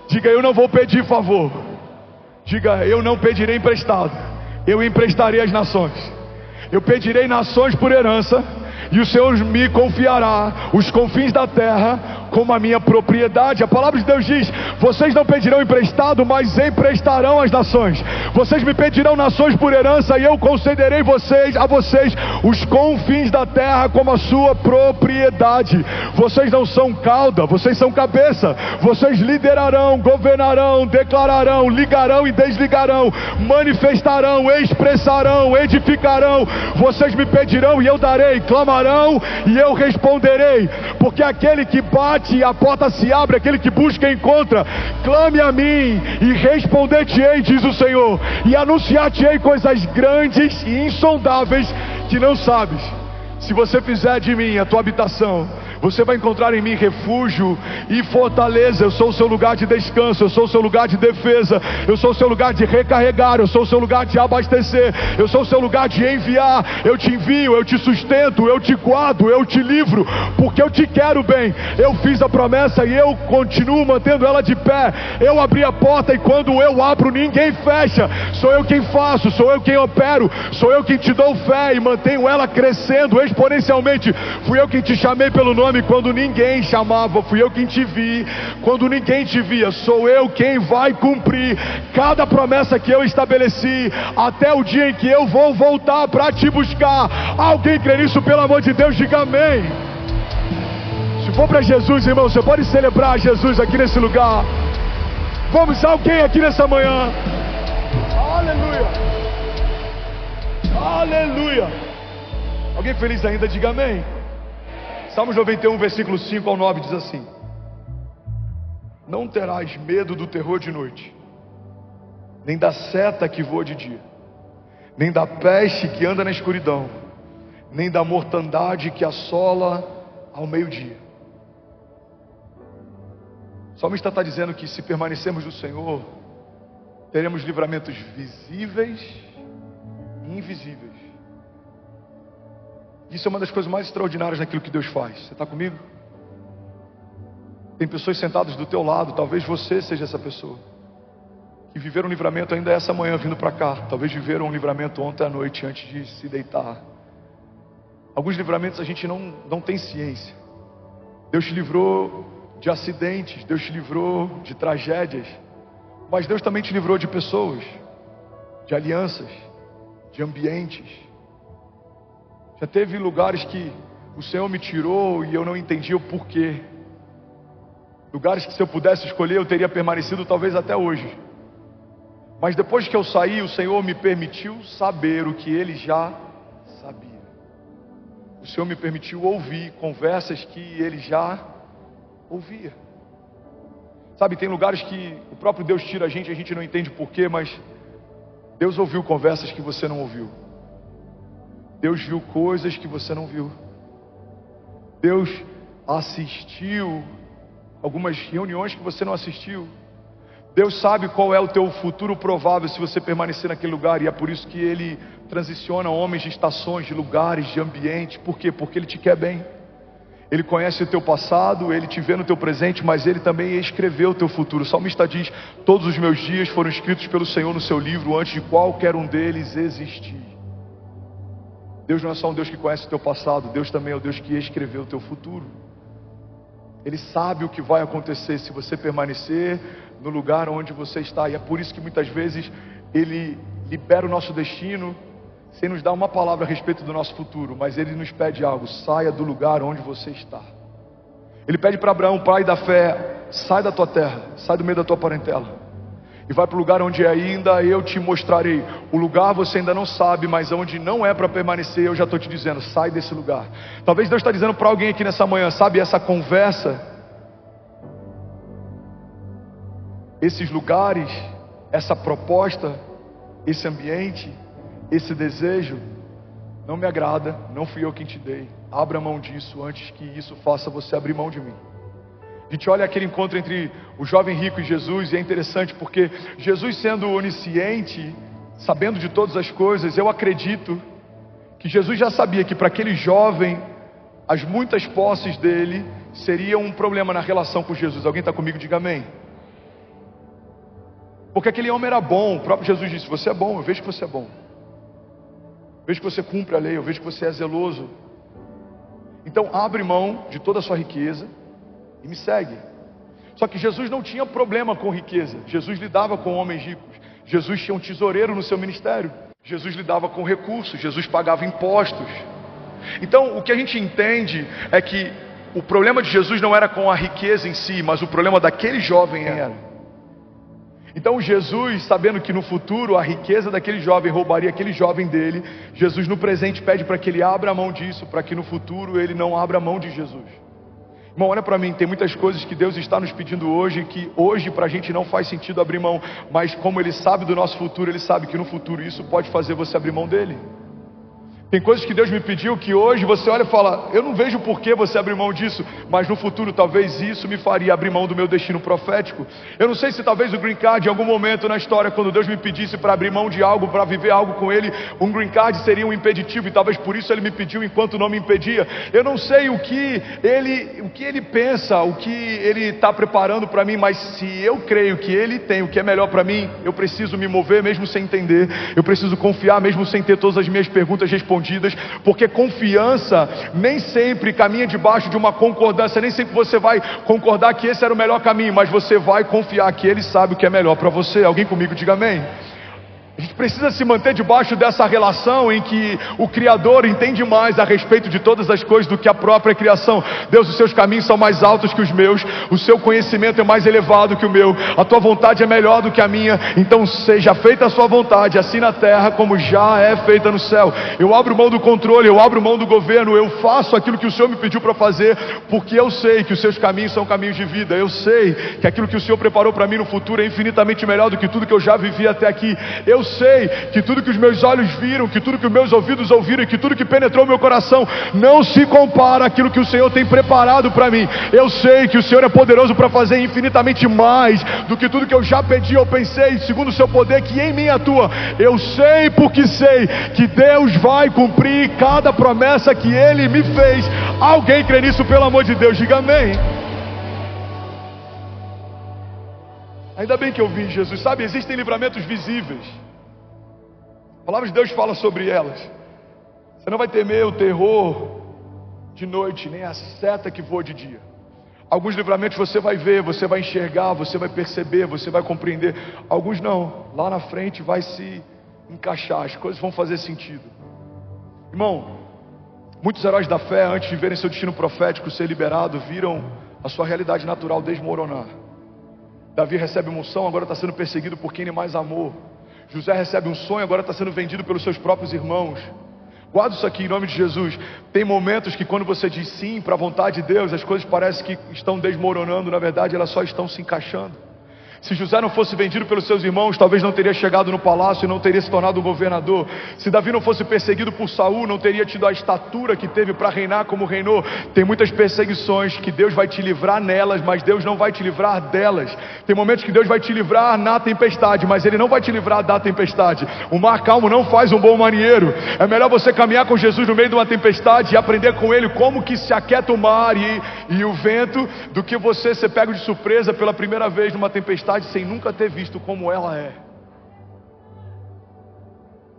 Diga, eu não vou pedir favor. Diga, eu não pedirei emprestado, eu emprestarei às nações. Eu pedirei nações por herança, e o Senhor me confiará os confins da terra como a minha propriedade. A palavra de Deus diz: vocês não pedirão emprestado, mas emprestarão às nações. Vocês me pedirão nações por herança, e eu concederei a vocês os confins da terra como a sua propriedade. Vocês não são cauda, vocês são cabeça. Vocês liderarão, governarão, declararão, ligarão e desligarão, manifestarão, expressarão, edificarão. Vocês me pedirão e eu darei, clamarão e eu responderei. Porque aquele que bate, a porta se abre, aquele que busca encontra. Clame a mim e responder-te-ei, diz o Senhor, e anunciar-te-ei coisas grandes e insondáveis que não sabes. Se você fizer de mim a tua habitação, você vai encontrar em mim refúgio e fortaleza. Eu sou o seu lugar de descanso, eu sou o seu lugar de defesa, eu sou o seu lugar de recarregar, eu sou o seu lugar de abastecer, eu sou o seu lugar de enviar. Eu te envio, eu te sustento, eu te guardo, eu te livro, porque eu te quero bem. Eu fiz a promessa e eu continuo mantendo ela de pé. Eu abri a porta e quando eu abro ninguém fecha. Sou eu quem faço, sou eu quem opero, sou eu quem te dou fé e mantenho ela crescendo exponencialmente. Fui eu quem te chamei pelo nome quando ninguém chamava, fui eu quem te vi quando ninguém te via. Sou eu quem vai cumprir cada promessa que eu estabeleci, até o dia em que eu vou voltar para te buscar. Alguém crê nisso, pelo amor de Deus, diga amém. Se for para Jesus, irmão, você pode celebrar Jesus aqui nesse lugar. Vamos, alguém aqui nessa manhã. Aleluia, aleluia. Alguém feliz ainda, diga amém. Salmos 91, versículo 5 ao 9 diz assim: não terás medo do terror de noite, nem da seta que voa de dia, nem da peste que anda na escuridão, nem da mortandade que assola ao meio-dia. O salmista está dizendo que se permanecermos no Senhor, teremos livramentos visíveis e invisíveis. Isso é uma das coisas mais extraordinárias naquilo que Deus faz. Você está comigo? Tem pessoas sentadas do teu lado, talvez você seja essa pessoa, que viveram um livramento ainda essa manhã vindo para cá. Talvez viveram um livramento ontem à noite antes de se deitar. Alguns livramentos a gente não tem ciência. Deus te livrou de acidentes, Deus te livrou de tragédias, mas Deus também te livrou de pessoas, de alianças, de ambientes. Já teve lugares que o Senhor me tirou e eu não entendi o porquê. Lugares que se eu pudesse escolher eu teria permanecido talvez até hoje. Mas depois que eu saí, o Senhor me permitiu saber o que Ele já sabia. O Senhor me permitiu ouvir conversas que Ele já ouvia. Sabe, tem lugares que o próprio Deus tira a gente não entende porquê, mas Deus ouviu conversas que você não ouviu. Deus viu coisas que você não viu. Deus assistiu algumas reuniões que você não assistiu. Deus sabe qual é o teu futuro provável se você permanecer naquele lugar. E é por isso que Ele transiciona homens de estações, de lugares, de ambiente. Por quê? Porque Ele te quer bem. Ele conhece o teu passado, Ele te vê no teu presente, mas Ele também escreveu o teu futuro. O salmista diz: todos os meus dias foram escritos pelo Senhor no seu livro, antes de qualquer um deles existir. Deus não é só um Deus que conhece o teu passado, Deus também é o Deus que escreveu o teu futuro. Ele sabe o que vai acontecer se você permanecer no lugar onde você está. E é por isso que muitas vezes Ele libera o nosso destino, sem nos dar uma palavra a respeito do nosso futuro, mas Ele nos pede algo: saia do lugar onde você está. Ele pede para Abraão, pai da fé: sai da tua terra, sai do meio da tua parentela, e vai para o lugar onde ainda eu te mostrarei. O lugar você ainda não sabe, mas onde não é para permanecer, eu já estou te dizendo: sai desse lugar. Talvez Deus está dizendo para alguém aqui nessa manhã, sabe, essa conversa, esses lugares, essa proposta, esse ambiente, esse desejo, não me agrada, não fui eu quem te dei. Abra mão disso antes que isso faça você abrir mão de mim. A gente olha aquele encontro entre o jovem rico e Jesus, e é interessante porque Jesus, sendo onisciente, sabendo de todas as coisas, eu acredito que Jesus já sabia que para aquele jovem, as muitas posses dele seriam um problema na relação com Jesus. Alguém está comigo? Diga amém. Porque aquele homem era bom. O próprio Jesus disse: você é bom, eu vejo que você é bom, eu vejo que você cumpre a lei, eu vejo que você é zeloso. Então abre mão de toda a sua riqueza e me segue. Só que Jesus não tinha problema com riqueza. Jesus lidava com homens ricos. Jesus tinha um tesoureiro no seu ministério. Jesus lidava com recursos. Jesus pagava impostos. Então o que a gente entende é que o problema de Jesus não era com a riqueza em si, mas o problema daquele jovem era. Então Jesus, sabendo que no futuro a riqueza daquele jovem roubaria aquele jovem dele, Jesus no presente pede para que ele abra a mão disso, para que no futuro ele não abra a mão de Jesus. Irmão, olha para mim, tem muitas coisas que Deus está nos pedindo hoje, que hoje para a gente não faz sentido abrir mão, mas como Ele sabe do nosso futuro, Ele sabe que no futuro isso pode fazer você abrir mão dele. Tem coisas que Deus me pediu que hoje você olha e fala: eu não vejo por que você abrir mão disso, mas no futuro talvez isso me faria abrir mão do meu destino profético. Eu não sei se talvez o green card, em algum momento na história, quando Deus me pedisse para abrir mão de algo, para viver algo com Ele, um green card seria um impeditivo, e talvez por isso Ele me pediu enquanto não me impedia. Eu não sei o que Ele pensa, o que Ele está preparando para mim, mas se eu creio que Ele tem o que é melhor para mim, eu preciso me mover mesmo sem entender, eu preciso confiar mesmo sem ter todas as minhas perguntas respondidas, porque confiança nem sempre caminha debaixo de uma concordância. Nem sempre você vai concordar que esse era o melhor caminho, mas você vai confiar que Ele sabe o que é melhor para você. Alguém comigo? Diga amém. A gente precisa se manter debaixo dessa relação em que o Criador entende mais a respeito de todas as coisas do que a própria criação. Deus, os seus caminhos são mais altos que os meus, o seu conhecimento é mais elevado que o meu, a tua vontade é melhor do que a minha, então seja feita a sua vontade, assim na terra como já é feita no céu. Eu abro mão do controle, eu abro mão do governo, eu faço aquilo que o Senhor me pediu para fazer, porque eu sei que os seus caminhos são caminhos de vida. Eu sei que aquilo que o Senhor preparou para mim no futuro é infinitamente melhor do que tudo que eu já vivi até aqui. Eu sei que tudo que os meus olhos viram, que tudo que os meus ouvidos ouviram, e que tudo que penetrou meu coração não se compara àquilo que o Senhor tem preparado para mim. Eu sei que o Senhor é poderoso para fazer infinitamente mais do que tudo que eu já pedi ou pensei, segundo o seu poder que em mim atua. Eu sei, porque sei que Deus vai cumprir cada promessa que Ele me fez. Alguém crê nisso, pelo amor de Deus? Diga amém. Ainda bem que eu vi Jesus. Sabe, existem livramentos visíveis. A palavra de Deus fala sobre elas. Você não vai temer o terror de noite, nem a seta que voa de dia. Alguns livramentos você vai ver, você vai enxergar, você vai perceber, você vai compreender. Alguns não. Lá na frente vai se encaixar, as coisas vão fazer sentido. Irmão, muitos heróis da fé, antes de verem seu destino profético ser liberado, viram a sua realidade natural desmoronar. Davi recebe uma unção, agora está sendo perseguido por quem ele mais amou. José recebe um sonho, agora está sendo vendido pelos seus próprios irmãos. Guarda isso aqui em nome de Jesus. Tem momentos que quando você diz sim para a vontade de Deus, as coisas parecem que estão desmoronando. Na verdade, elas só estão se encaixando. Se José não fosse vendido pelos seus irmãos, talvez não teria chegado no palácio e não teria se tornado um governador. Se Davi não fosse perseguido por Saul, não teria tido a estatura que teve para reinar como reinou. Tem muitas perseguições que Deus vai te livrar nelas, mas Deus não vai te livrar delas. Tem momentos que Deus vai te livrar na tempestade, mas Ele não vai te livrar da tempestade. O mar calmo não faz um bom marinheiro. É melhor você caminhar com Jesus no meio de uma tempestade e aprender com Ele como que se aquieta o mar e o vento, do que você ser pego de surpresa pela primeira vez numa tempestade sem nunca ter visto como ela é.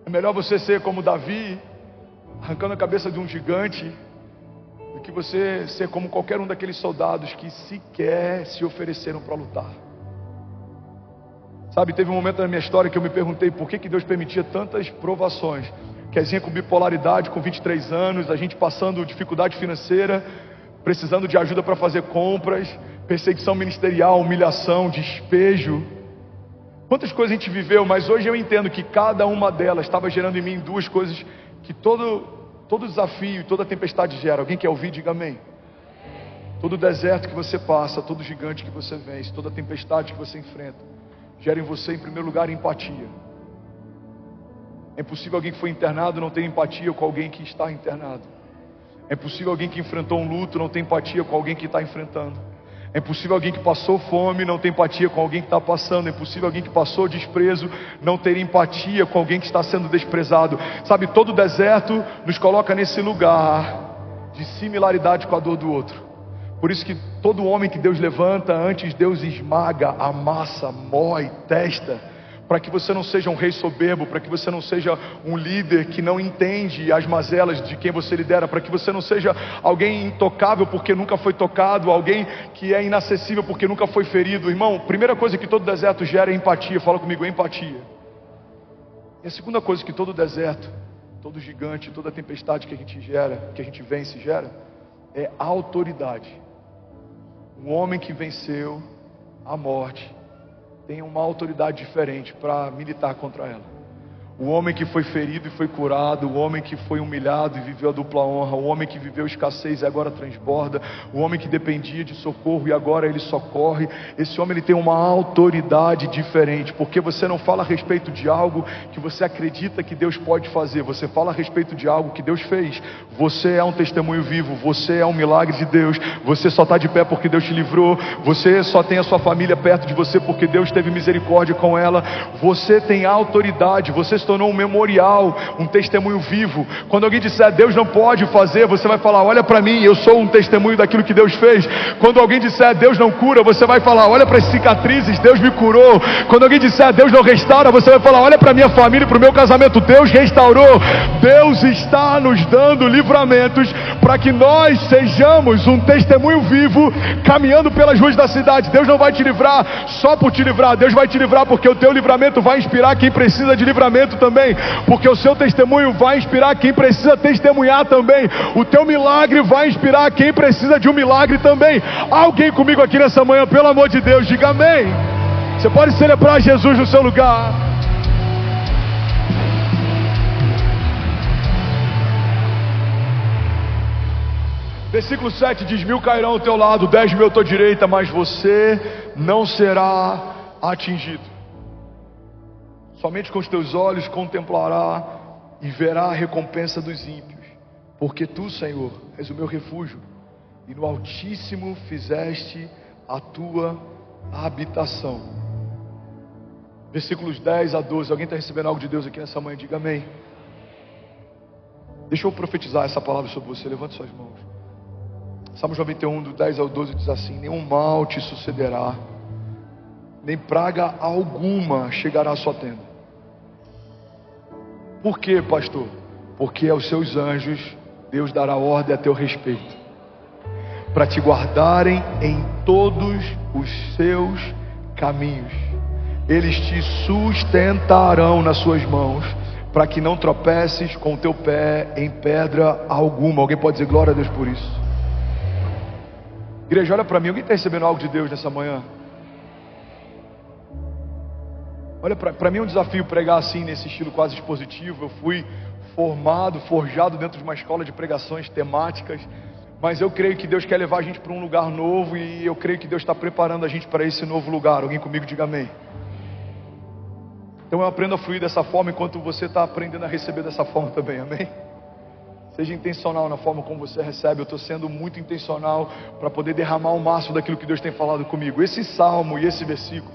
É melhor você ser como Davi, arrancando a cabeça de um gigante, do que você ser como qualquer um daqueles soldados que sequer se ofereceram para lutar. Sabe, teve um momento na minha história que eu me perguntei por que Deus permitia tantas provações. Kezinha com bipolaridade, com 23 anos, a gente passando dificuldade financeira, precisando de ajuda para fazer compras, perseguição ministerial, humilhação, despejo. Quantas coisas a gente viveu, mas hoje eu entendo que cada uma delas estava gerando em mim duas coisas que todo desafio, toda tempestade gera. Alguém quer ouvir? Diga amém. Todo deserto que você passa, todo gigante que você vence, toda tempestade que você enfrenta, gera em você, em primeiro lugar, empatia. É impossível alguém que foi internado não ter empatia com alguém que está internado. É impossível alguém que enfrentou um luto não ter empatia com alguém que está enfrentando. É impossível alguém que passou fome não ter empatia com alguém que está passando. É impossível alguém que passou desprezo não ter empatia com alguém que está sendo desprezado. Sabe, todo deserto nos coloca nesse lugar de similaridade com a dor do outro. Por isso que todo homem que Deus levanta, antes Deus esmaga, amassa, mói, testa, para que você não seja um rei soberbo, para que você não seja um líder que não entende as mazelas de quem você lidera, para que você não seja alguém intocável porque nunca foi tocado, alguém que é inacessível porque nunca foi ferido. Irmão, primeira coisa que todo deserto gera é empatia. Fala comigo, empatia. E a segunda coisa que todo deserto, todo gigante, toda tempestade que a gente gera, que a gente vence gera, é autoridade. Um homem que venceu a morte tem uma autoridade diferente para militar contra ela. O homem que foi ferido e foi curado, o homem que foi humilhado e viveu a dupla honra, o homem que viveu escassez e agora transborda, o homem que dependia de socorro e agora ele socorre. Esse homem ele tem uma autoridade diferente, porque você não fala a respeito de algo que você acredita que Deus pode fazer, você fala a respeito de algo que Deus fez. Você é um testemunho vivo, você é um milagre de Deus, você só está de pé porque Deus te livrou, você só tem a sua família perto de você porque Deus teve misericórdia com ela. Você tem autoridade, você se tornou um memorial, um testemunho vivo. Quando alguém disser Deus não pode fazer, você vai falar, olha para mim, eu sou um testemunho daquilo que Deus fez. Quando alguém disser Deus não cura, você vai falar, olha para as cicatrizes, Deus me curou. Quando alguém disser Deus não restaura, você vai falar, olha para minha família, para o meu casamento, Deus restaurou. Deus está nos dando livramentos para que nós sejamos um testemunho vivo, caminhando pelas ruas da cidade. Deus não vai te livrar só por te livrar, Deus vai te livrar porque o teu livramento vai inspirar quem precisa de livramento também, porque o seu testemunho vai inspirar quem precisa testemunhar também. O teu milagre vai inspirar quem precisa de um milagre também. Alguém comigo aqui nessa manhã, pelo amor de Deus, diga amém. Você pode celebrar Jesus no seu lugar. Versículo 7 diz, 1000 cairão ao teu lado, 10.000 à tua direita, mas você não será atingido. Somente com os teus olhos contemplará e verá a recompensa dos ímpios, porque tu, Senhor, és o meu refúgio, e no Altíssimo fizeste a tua habitação. Versículos 10 a 12, alguém está recebendo algo de Deus aqui nessa manhã? Diga amém. Deixa eu profetizar essa palavra sobre você, levante suas mãos. Salmos 91, do 10 ao 12 diz assim, nenhum mal te sucederá, nem praga alguma chegará à sua tenda. Por quê, pastor? Porque aos seus anjos Deus dará ordem a teu respeito, para te guardarem em todos os seus caminhos. Eles te sustentarão nas suas mãos, para que não tropeces com o teu pé em pedra alguma. Alguém pode dizer glória a Deus por isso? Igreja, olha para mim, alguém está recebendo algo de Deus nessa manhã? Olha, para mim é um desafio pregar assim, nesse estilo quase expositivo. Eu fui forjado dentro de uma escola de pregações temáticas, mas eu creio que Deus quer levar a gente para um lugar novo, e eu creio que Deus está preparando a gente para esse novo lugar. Alguém comigo diga amém. Então eu aprendo a fluir dessa forma, enquanto você está aprendendo a receber dessa forma também, amém? Seja intencional na forma como você recebe. Eu estou sendo muito intencional para poder derramar o máximo daquilo que Deus tem falado comigo. Esse salmo e esse versículo,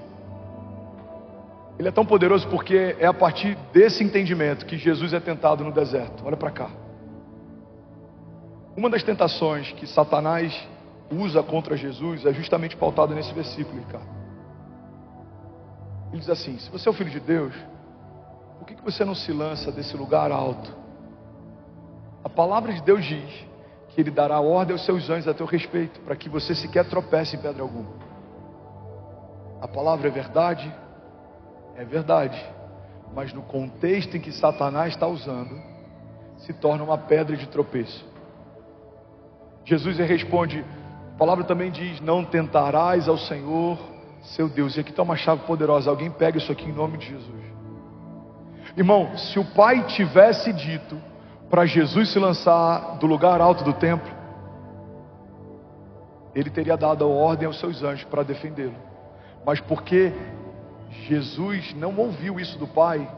ele é tão poderoso porque é a partir desse entendimento que Jesus é tentado no deserto. Olha para cá. Uma das tentações que Satanás usa contra Jesus é justamente pautada nesse versículo, Ricardo. Ele diz assim, se você é o filho de Deus, por que você não se lança desse lugar alto? A palavra de Deus diz que Ele dará ordem aos seus anjos a teu respeito, para que você sequer tropece em pedra alguma. A palavra é verdade, É verdade, mas no contexto em que Satanás está usando, se torna uma pedra de tropeço. Jesus responde, a palavra também diz, não tentarás ao Senhor seu Deus. E aqui está uma chave poderosa, alguém pega isso aqui em nome de Jesus. Irmão, se o Pai tivesse dito para Jesus se lançar do lugar alto do templo, Ele teria dado a ordem aos seus anjos para defendê-lo. Mas porque Jesus não ouviu isso do Pai,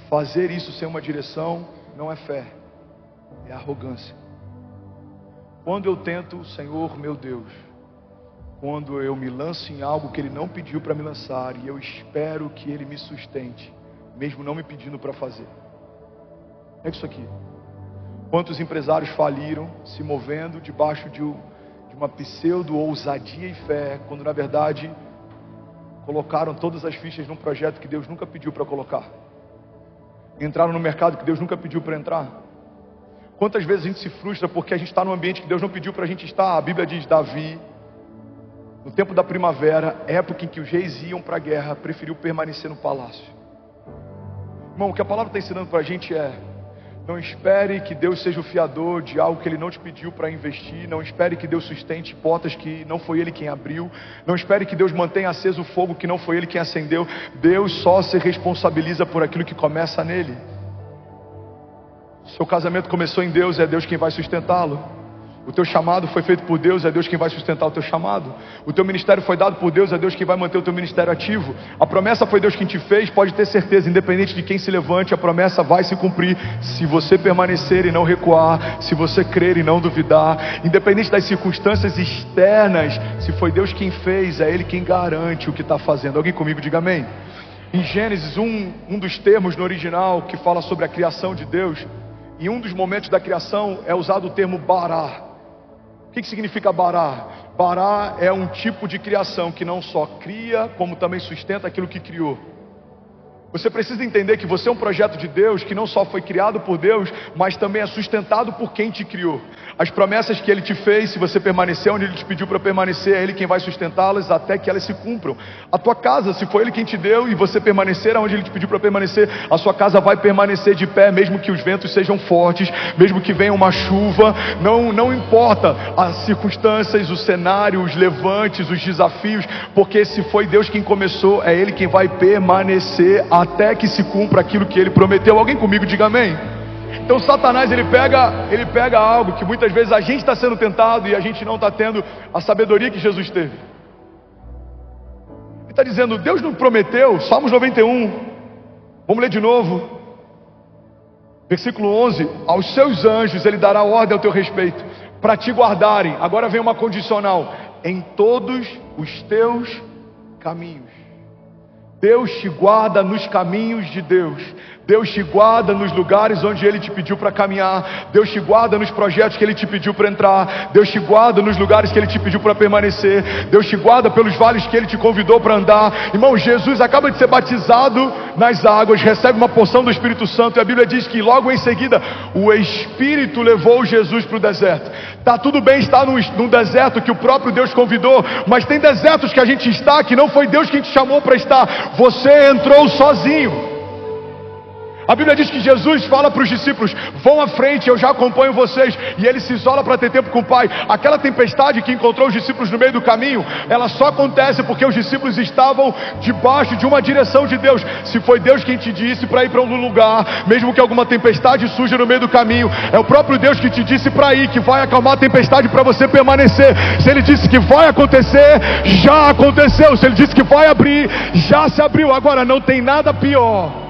fazer isso sem uma direção não é fé, é arrogância. Quando eu tento, Senhor meu Deus, quando eu me lanço em algo que Ele não pediu para me lançar, e eu espero que Ele me sustente, mesmo não me pedindo para fazer. É isso aqui. Quantos empresários faliram se movendo debaixo de uma pseudo ousadia e fé, quando na verdade colocaram todas as fichas num projeto que Deus nunca pediu para colocar, entraram no mercado que Deus nunca pediu para entrar. Quantas vezes a gente se frustra porque a gente está num ambiente que Deus não pediu para a gente estar. A Bíblia diz, Davi, no tempo da primavera, época em que os reis iam para a guerra, preferiu permanecer no palácio. Irmão, o que a palavra está ensinando para a gente é, não espere que Deus seja o fiador de algo que Ele não te pediu para investir. Não espere que Deus sustente portas que não foi Ele quem abriu. Não espere que Deus mantenha aceso o fogo que não foi Ele quem acendeu. Deus só se responsabiliza por aquilo que começa nele. Seu casamento começou em Deus, é Deus quem vai sustentá-lo. O teu chamado foi feito por Deus, é Deus quem vai sustentar o teu chamado. O teu ministério foi dado por Deus, é Deus quem vai manter o teu ministério ativo. A promessa foi Deus quem te fez, pode ter certeza, independente de quem se levante, a promessa vai se cumprir, se você permanecer e não recuar, se você crer e não duvidar, independente das circunstâncias externas. Se foi Deus quem fez, é Ele quem garante o que está fazendo. Alguém comigo diga amém. Em Gênesis, um dos termos no original que fala sobre a criação de Deus, em um dos momentos da criação é usado o termo bará. O que significa bará? Bará é um tipo de criação que não só cria, como também sustenta aquilo que criou. Você precisa entender que você é um projeto de Deus que não só foi criado por Deus, mas também é sustentado por quem te criou. As promessas que Ele te fez, se você permanecer onde Ele te pediu para permanecer, é Ele quem vai sustentá-las até que elas se cumpram. A tua casa, se foi Ele quem te deu e você permanecer onde Ele te pediu para permanecer, a sua casa vai permanecer de pé, mesmo que os ventos sejam fortes, mesmo que venha uma chuva, não importa as circunstâncias, o cenário, os levantes, os desafios, porque se foi Deus quem começou, é Ele quem vai permanecer até que se cumpra aquilo que Ele prometeu. Alguém comigo diga amém. Então Satanás ele pega algo que muitas vezes a gente está sendo tentado e a gente não está tendo a sabedoria que Jesus teve. Ele está dizendo, Deus não prometeu, Salmos 91, vamos ler de novo, versículo 11, aos seus anjos Ele dará ordem ao teu respeito, para te guardarem, agora vem uma condicional, em todos os teus caminhos. Deus te guarda nos caminhos de Deus. Deus te guarda nos lugares onde Ele te pediu para caminhar. Deus te guarda nos projetos que Ele te pediu para entrar. Deus te guarda nos lugares que Ele te pediu para permanecer. Deus te guarda pelos vales que Ele te convidou para andar. Irmão, Jesus acaba de ser batizado nas águas, recebe uma porção do Espírito Santo, e a Bíblia diz que logo em seguida o Espírito levou Jesus para o deserto. Está tudo bem estar num deserto que o próprio Deus convidou, mas tem desertos que a gente está que não foi Deus quem te chamou para estar. Você entrou sozinho. A Bíblia diz que Jesus fala para os discípulos, vão à frente, eu já acompanho vocês. E Ele se isola para ter tempo com o Pai. Aquela tempestade que encontrou os discípulos no meio do caminho, ela só acontece porque os discípulos estavam debaixo de uma direção de Deus. Se foi Deus quem te disse para ir para um lugar, mesmo que alguma tempestade surja no meio do caminho, é o próprio Deus que te disse para ir, que vai acalmar a tempestade para você permanecer. Se Ele disse que vai acontecer, já aconteceu. Se Ele disse que vai abrir, já se abriu. Agora, não tem nada pior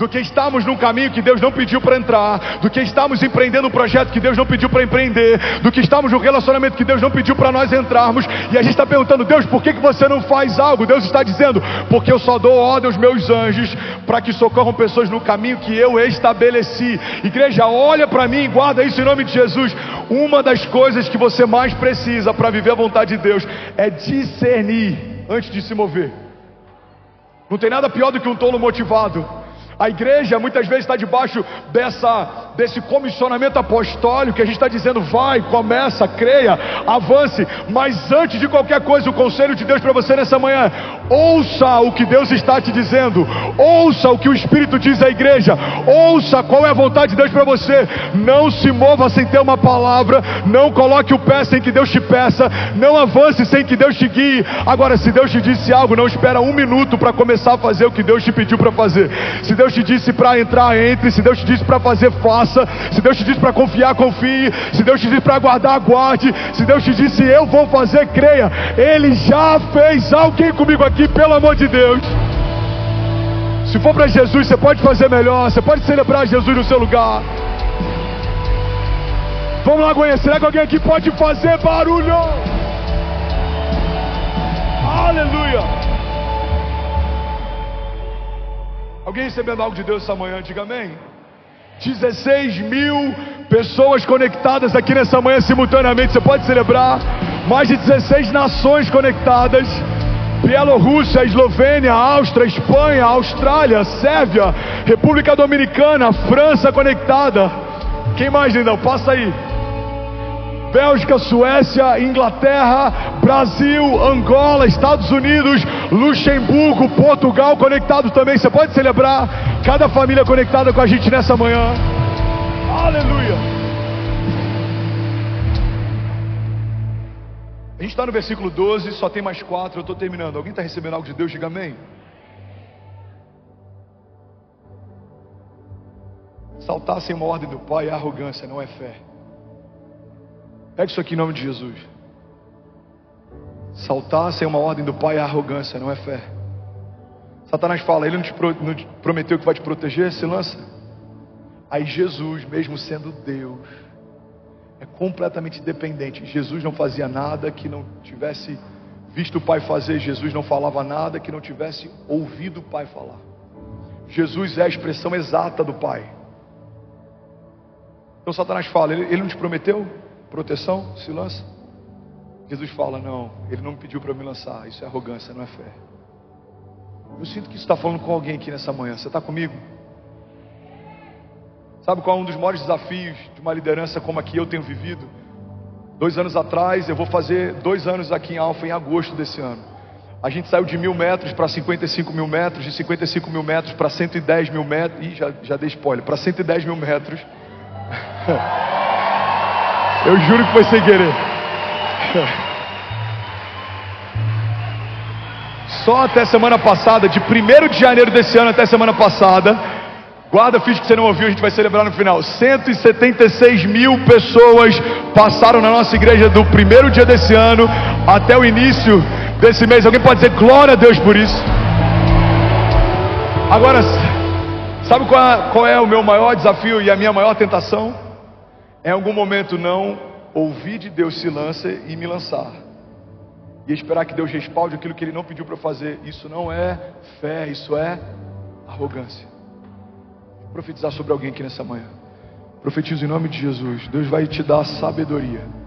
do que estarmos num caminho que Deus não pediu para entrar, do que estarmos empreendendo um projeto que Deus não pediu para empreender, do que estarmos num relacionamento que Deus não pediu para nós entrarmos, e a gente está perguntando, Deus, por que você não faz algo? Deus está dizendo, porque eu só dou ordem aos meus anjos para que socorram pessoas no caminho que eu estabeleci. Igreja, olha para mim, guarda isso em nome de Jesus. Uma das coisas que você mais precisa para viver a vontade de Deus é discernir antes de se mover. Não tem nada pior do que um tolo motivado. A igreja muitas vezes está debaixo desse comissionamento apostólico, que a gente está dizendo: vai, começa, creia, avance. Mas antes de qualquer coisa, o conselho de Deus para você nessa manhã: ouça o que Deus está te dizendo, ouça o que o Espírito diz à igreja, ouça qual é a vontade de Deus para você. Não se mova sem ter uma palavra, não coloque o pé sem que Deus te peça, não avance sem que Deus te guie. Agora, se Deus te disse algo, não espera um minuto para começar a fazer o que Deus te pediu para fazer. Se Deus te disse para entrar, entre. Se Deus te disse para fazer, faça. Se Deus te disse para confiar, confie. Se Deus te disse para aguardar, aguarde. Se Deus te disse: eu vou fazer, creia. Ele já fez. Alguém comigo aqui, pelo amor de Deus. Se for para Jesus, você pode fazer melhor. Você pode celebrar Jesus no seu lugar. Vamos lá, Goiânia. Será que alguém aqui pode fazer barulho? Aleluia. Alguém recebendo algo de Deus essa manhã? Diga amém. 16 mil pessoas conectadas aqui nessa manhã simultaneamente. Você pode celebrar. Mais de 16 nações conectadas: Bielorrússia, Eslovênia, Áustria, Espanha, Austrália, Sérvia, República Dominicana, França conectada. Quem mais, lindão? Passa aí. Bélgica, Suécia, Inglaterra, Brasil, Angola, Estados Unidos, Luxemburgo, Portugal conectado também. Você pode celebrar. Cada família conectada com a gente nessa manhã. Aleluia. A gente está no versículo 12, só tem mais 4, eu estou terminando. Alguém está recebendo algo de Deus? Diga amém. Saltar sem uma ordem do Pai é arrogância, não é fé. Pega isso aqui em nome de Jesus. Saltar sem uma ordem do Pai é arrogância, não é fé. Satanás fala: ele não te prometeu que vai te proteger? Se lança. Aí Jesus, mesmo sendo Deus, é completamente dependente. Jesus não fazia nada que não tivesse visto o Pai fazer. Jesus não falava nada que não tivesse ouvido o Pai falar. Jesus é a expressão exata do Pai. Então Satanás fala: ele não te prometeu proteção? Se lança. Jesus fala: não, ele não me pediu para me lançar. Isso é arrogância, não é fé. Eu sinto que isso está falando com alguém aqui nessa manhã. Você está comigo? Sabe qual é um dos maiores desafios de uma liderança como a que eu tenho vivido? 2 anos atrás, eu vou fazer 2 anos aqui em Alfa em agosto desse ano. A gente saiu de 1.000 metros para 55 mil metros, de 55 mil metros para 110 mil metros. Ih, já dei spoiler, para 110 mil metros. Eu juro que foi sem querer. Só até semana passada, de 1º de janeiro desse ano até semana passada, guarda, finge que você não ouviu, a gente vai celebrar no final. 176 mil pessoas passaram na nossa igreja do 1º dia desse ano até o início desse mês. Alguém pode dizer glória a Deus por isso? Agora, sabe qual é o meu maior desafio e a minha maior tentação? Em algum momento não ouvir de Deus: se lança, e me lançar. E esperar que Deus respalde aquilo que Ele não pediu para fazer. Isso não é fé, isso é arrogância. Vou profetizar sobre alguém aqui nessa manhã. Profetizo em nome de Jesus. Deus vai te dar sabedoria.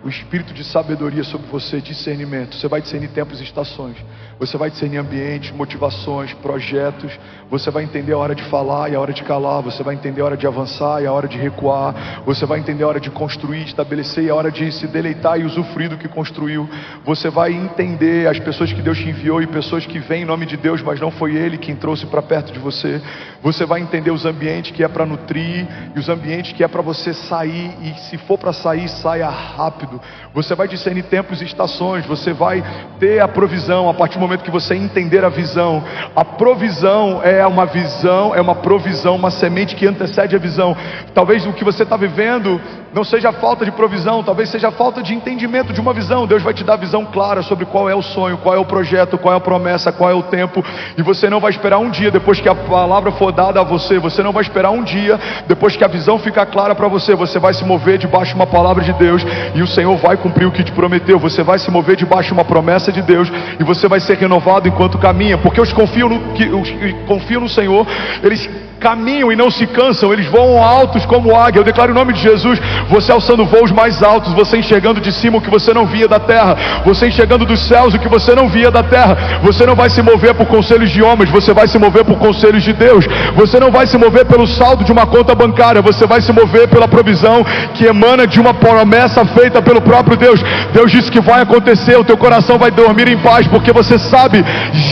O espírito de sabedoria sobre você, discernimento. Você vai discernir tempos e estações. Você vai discernir ambientes, motivações, projetos. Você vai entender a hora de falar e a hora de calar. Você vai entender a hora de avançar e a hora de recuar. Você vai entender a hora de construir, estabelecer e a hora de se deleitar e usufruir do que construiu. Você vai entender as pessoas que Deus te enviou e pessoas que vêm em nome de Deus, mas não foi Ele quem trouxe para perto de você. Você vai entender os ambientes que é para nutrir e os ambientes que é para você sair. E se for para sair, saia rápido. Você vai discernir tempos e estações. Você vai ter a provisão a partir do momento que você entender a visão. A provisão é uma visão, é uma provisão, uma semente que antecede a visão. Talvez o que você está vivendo não seja falta de provisão, talvez seja falta de entendimento de uma visão. Deus vai te dar visão clara sobre qual é o sonho, qual é o projeto, qual é a promessa, qual é o tempo. E você não vai esperar um dia depois que a palavra for dada a você. Você não vai esperar um dia depois que a visão ficar clara para você. Você vai se mover debaixo de uma palavra de Deus e o Senhor vai cumprir o que te prometeu. Você vai se mover debaixo de uma promessa de Deus e você vai ser renovado enquanto caminha, porque os que confiam no Senhor, eles caminham e não se cansam, eles voam altos como águia. Eu declaro em nome de Jesus, você alçando voos mais altos, você enxergando de cima o que você não via da terra, você enxergando dos céus o que você não via da terra. Você não vai se mover por conselhos de homens, você vai se mover por conselhos de Deus. Você não vai se mover pelo saldo de uma conta bancária, você vai se mover pela provisão que emana de uma promessa feita pelo próprio Deus. Deus disse que vai acontecer, o teu coração vai dormir em paz, porque você sabe,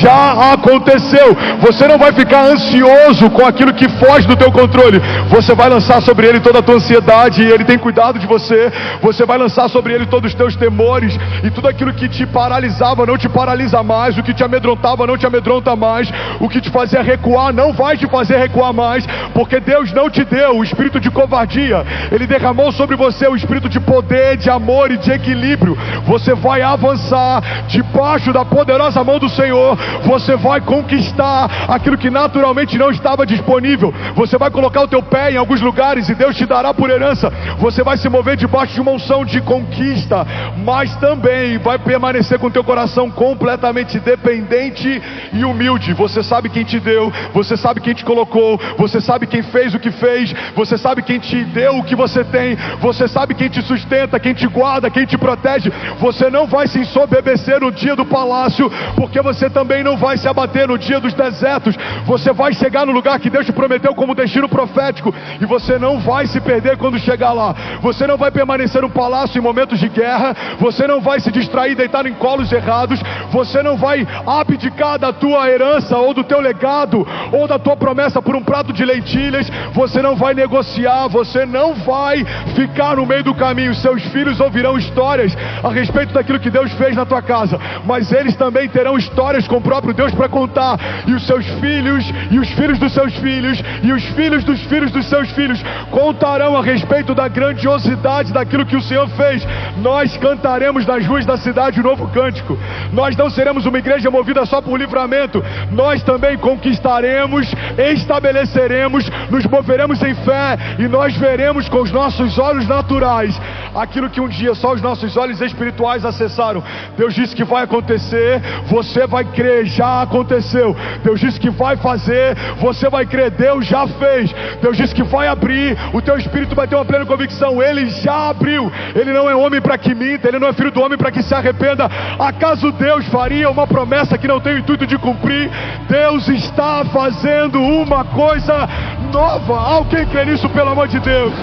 já aconteceu. Você não vai ficar ansioso com aquilo que foge do teu controle. Você vai lançar sobre ele toda a tua ansiedade, e ele tem cuidado de você. Você vai lançar sobre ele todos os teus temores, e tudo aquilo que te paralisava não te paralisa mais, o que te amedrontava não te amedronta mais, o que te fazia recuar não vai te fazer recuar mais, porque Deus não te deu o espírito de covardia, ele derramou sobre você o espírito de poder, de amor e de equilíbrio. Você vai avançar debaixo da poderosa mão do Senhor, você vai conquistar aquilo que naturalmente não estava disponível. Você vai colocar o teu pé em alguns lugares e Deus te dará por herança. Você vai se mover debaixo de uma unção de conquista, mas também vai permanecer com o teu coração completamente dependente e humilde. Você sabe quem te deu, você sabe quem te colocou, você sabe quem fez o que fez, você sabe quem te deu o que você tem, você sabe quem te sustenta, quem te guarda, quem te protege. Você não vai se ensoberbecer no dia do palácio, porque você também não vai se abater no dia dos desertos. Você vai chegar no lugar que Deus te prometeu como destino profético, e você não vai se perder quando chegar lá. Você não vai permanecer no palácio em momentos de guerra, você não vai se distrair deitado em colos errados, você não vai abdicar da tua herança ou do teu legado ou da tua promessa por um prato de lentilhas. Você não vai negociar, você não vai ficar no meio do caminho. Seus filhos ouvirão histórias a respeito daquilo que Deus fez na tua casa, mas eles também terão histórias com o próprio Deus para contar, e os seus filhos e os filhos dos seus filhos e os filhos dos seus filhos contarão a respeito da grandiosidade daquilo que o Senhor fez. Nós cantaremos nas ruas da cidade um novo cântico. Nós não seremos uma igreja movida só por livramento, nós também conquistaremos, estabeleceremos, nos moveremos em fé, e nós veremos com os nossos olhos naturais aquilo que um dia só os nossos olhos espirituais acessaram. Deus disse que vai acontecer, você vai crer, já aconteceu. Deus disse que vai fazer, você vai crer, Deus já fez. Deus disse que vai abrir, o teu espírito vai ter uma plena convicção, ele já abriu. Ele não é homem para que minta, ele não é filho do homem para que se arrependa. Acaso Deus faria uma promessa que não tem o intuito de cumprir? Deus está fazendo uma coisa nova. Alguém crê nisso, pelo amor de Deus?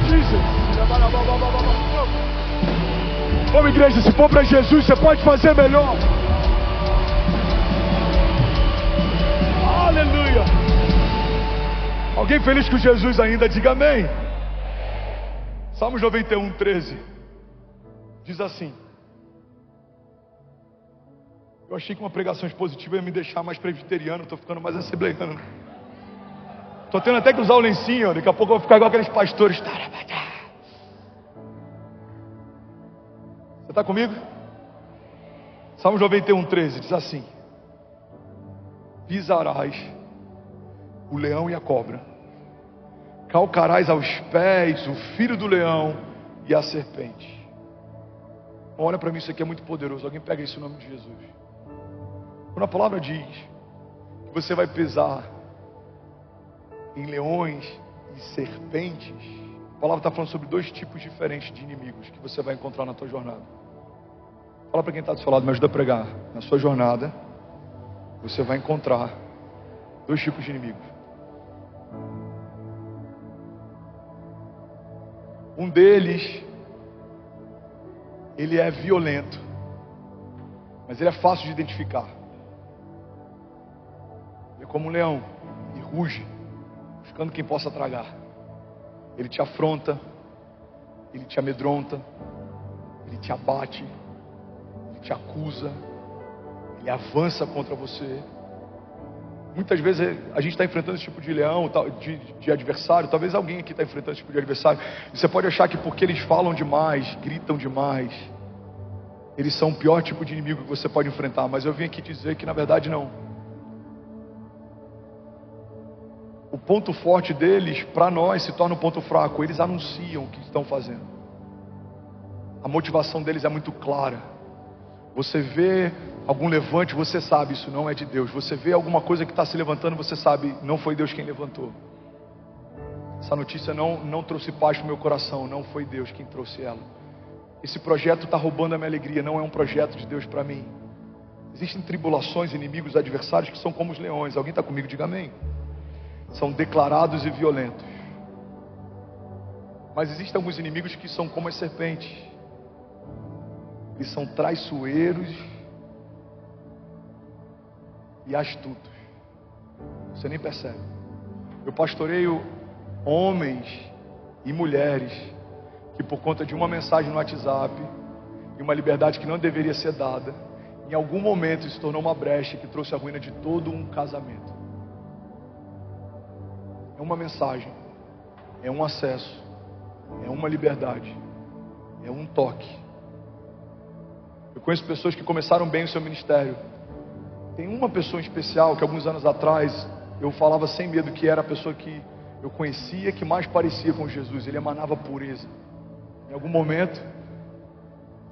Jesus. Vamos, igreja, se for para Jesus, você pode fazer melhor. Aleluia. Alguém feliz com Jesus ainda? Diga amém. Salmos 91, 13 diz assim: eu achei que uma pregação expositiva ia me deixar mais presbiteriano, estou ficando mais assembleiano. Estou tendo até que usar o lencinho, daqui a pouco eu vou ficar igual aqueles pastores. Você está comigo? Salmos 91, 13 diz assim: pisarás o leão e a cobra, calcarás aos pés o filho do leão e a serpente. Olha para mim, isso aqui é muito poderoso. Alguém pega isso em nome de Jesus. Quando a palavra diz que você vai pisar em leões e serpentes, a palavra está falando sobre dois tipos diferentes de inimigos que você vai encontrar na tua jornada. Fala para quem está do seu lado, me ajuda a pregar. Na sua jornada, você vai encontrar dois tipos de inimigos. Um deles, ele é violento, mas ele é fácil de identificar. Ele é como um leão, e ruge, buscando quem possa tragar. Ele te afronta, ele te amedronta, ele te abate, ele te acusa, ele avança contra você. Muitas vezes a gente está enfrentando esse tipo de leão, de adversário. Talvez alguém aqui está enfrentando esse tipo de adversário, e você pode achar que porque eles falam demais, gritam demais, eles são o pior tipo de inimigo que você pode enfrentar. Mas eu vim aqui dizer que na verdade não. O ponto forte deles, para nós, se torna um ponto fraco. Eles anunciam o que estão fazendo. A motivação deles é muito clara. Você vê algum levante, você sabe, isso não é de Deus. Você vê alguma coisa que está se levantando, você sabe, não foi Deus quem levantou. Essa notícia não trouxe paz para o meu coração, não foi Deus quem trouxe ela. Esse projeto está roubando a minha alegria, não é um projeto de Deus para mim. Existem tribulações, inimigos, adversários que são como os leões. Alguém está comigo? Diga amém. São declarados e violentos. Mas existem alguns inimigos que são como as serpentes. Eles são traiçoeiros e astutos. Você nem percebe. Eu pastoreio homens e mulheres que, por conta de uma mensagem no WhatsApp e uma liberdade que não deveria ser dada, em algum momento se tornou uma brecha que trouxe a ruína de todo um casamento. É uma mensagem, é um acesso, é uma liberdade, é um toque. Eu conheço pessoas que começaram bem o seu ministério. Tem uma pessoa em especial que alguns anos atrás eu falava sem medo que era a pessoa que eu conhecia, que mais parecia com Jesus. Ele emanava pureza. Em algum momento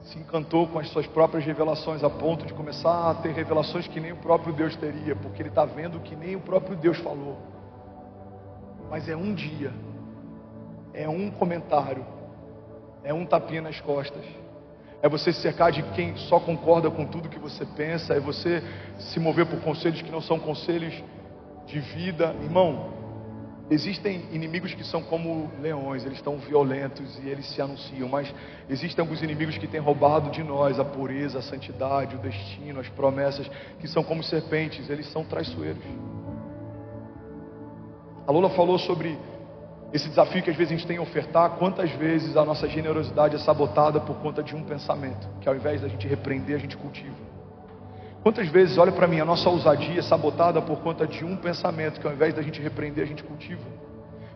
se encantou com as suas próprias revelações, a ponto de começar a ter revelações que nem o próprio Deus teria, porque ele está vendo que nem o próprio Deus falou. Mas é um dia, é um comentário, é um tapinha nas costas, é você se cercar de quem só concorda com tudo que você pensa, é você se mover por conselhos que não são conselhos de vida. Irmão, existem inimigos que são como leões, eles estão violentos e eles se anunciam, mas existem alguns inimigos que têm roubado de nós a pureza, a santidade, o destino, as promessas, que são como serpentes, eles são traiçoeiros. A Lola falou sobre esse desafio que às vezes a gente tem a ofertar. Quantas vezes a nossa generosidade é sabotada por conta de um pensamento, que ao invés da gente repreender, a gente cultiva. Quantas vezes, olha para mim, a nossa ousadia é sabotada por conta de um pensamento, que ao invés da gente repreender, a gente cultiva.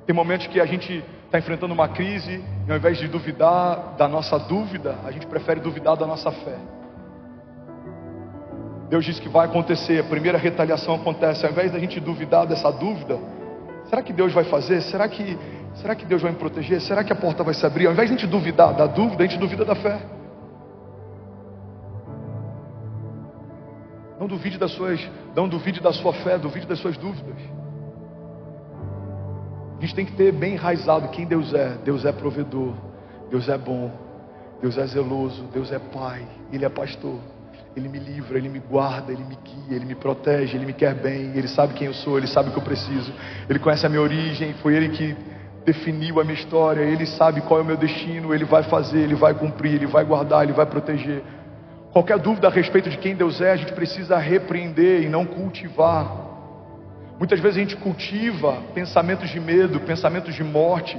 Tem momentos que a gente está enfrentando uma crise, e ao invés de duvidar da nossa dúvida, a gente prefere duvidar da nossa fé. Deus disse que vai acontecer, a primeira retaliação acontece, ao invés da gente duvidar dessa dúvida, será que Deus vai fazer? Será que Deus vai me proteger? Será que a porta vai se abrir? Ao invés de a gente duvidar da dúvida, a gente duvida da fé. Não duvide da sua fé, duvide das suas dúvidas. A gente tem que ter bem enraizado quem Deus é. Deus é provedor, Deus é bom, Deus é zeloso, Deus é pai, Ele é pastor. Ele me livra, Ele me guarda, Ele me guia, Ele me protege, Ele me quer bem, Ele sabe quem eu sou, Ele sabe o que eu preciso, Ele conhece a minha origem, foi Ele que definiu a minha história, Ele sabe qual é o meu destino, Ele vai fazer, Ele vai cumprir, Ele vai guardar, Ele vai proteger. Qualquer dúvida a respeito de quem Deus é, a gente precisa repreender e não cultivar. Muitas vezes a gente cultiva pensamentos de medo, pensamentos de morte.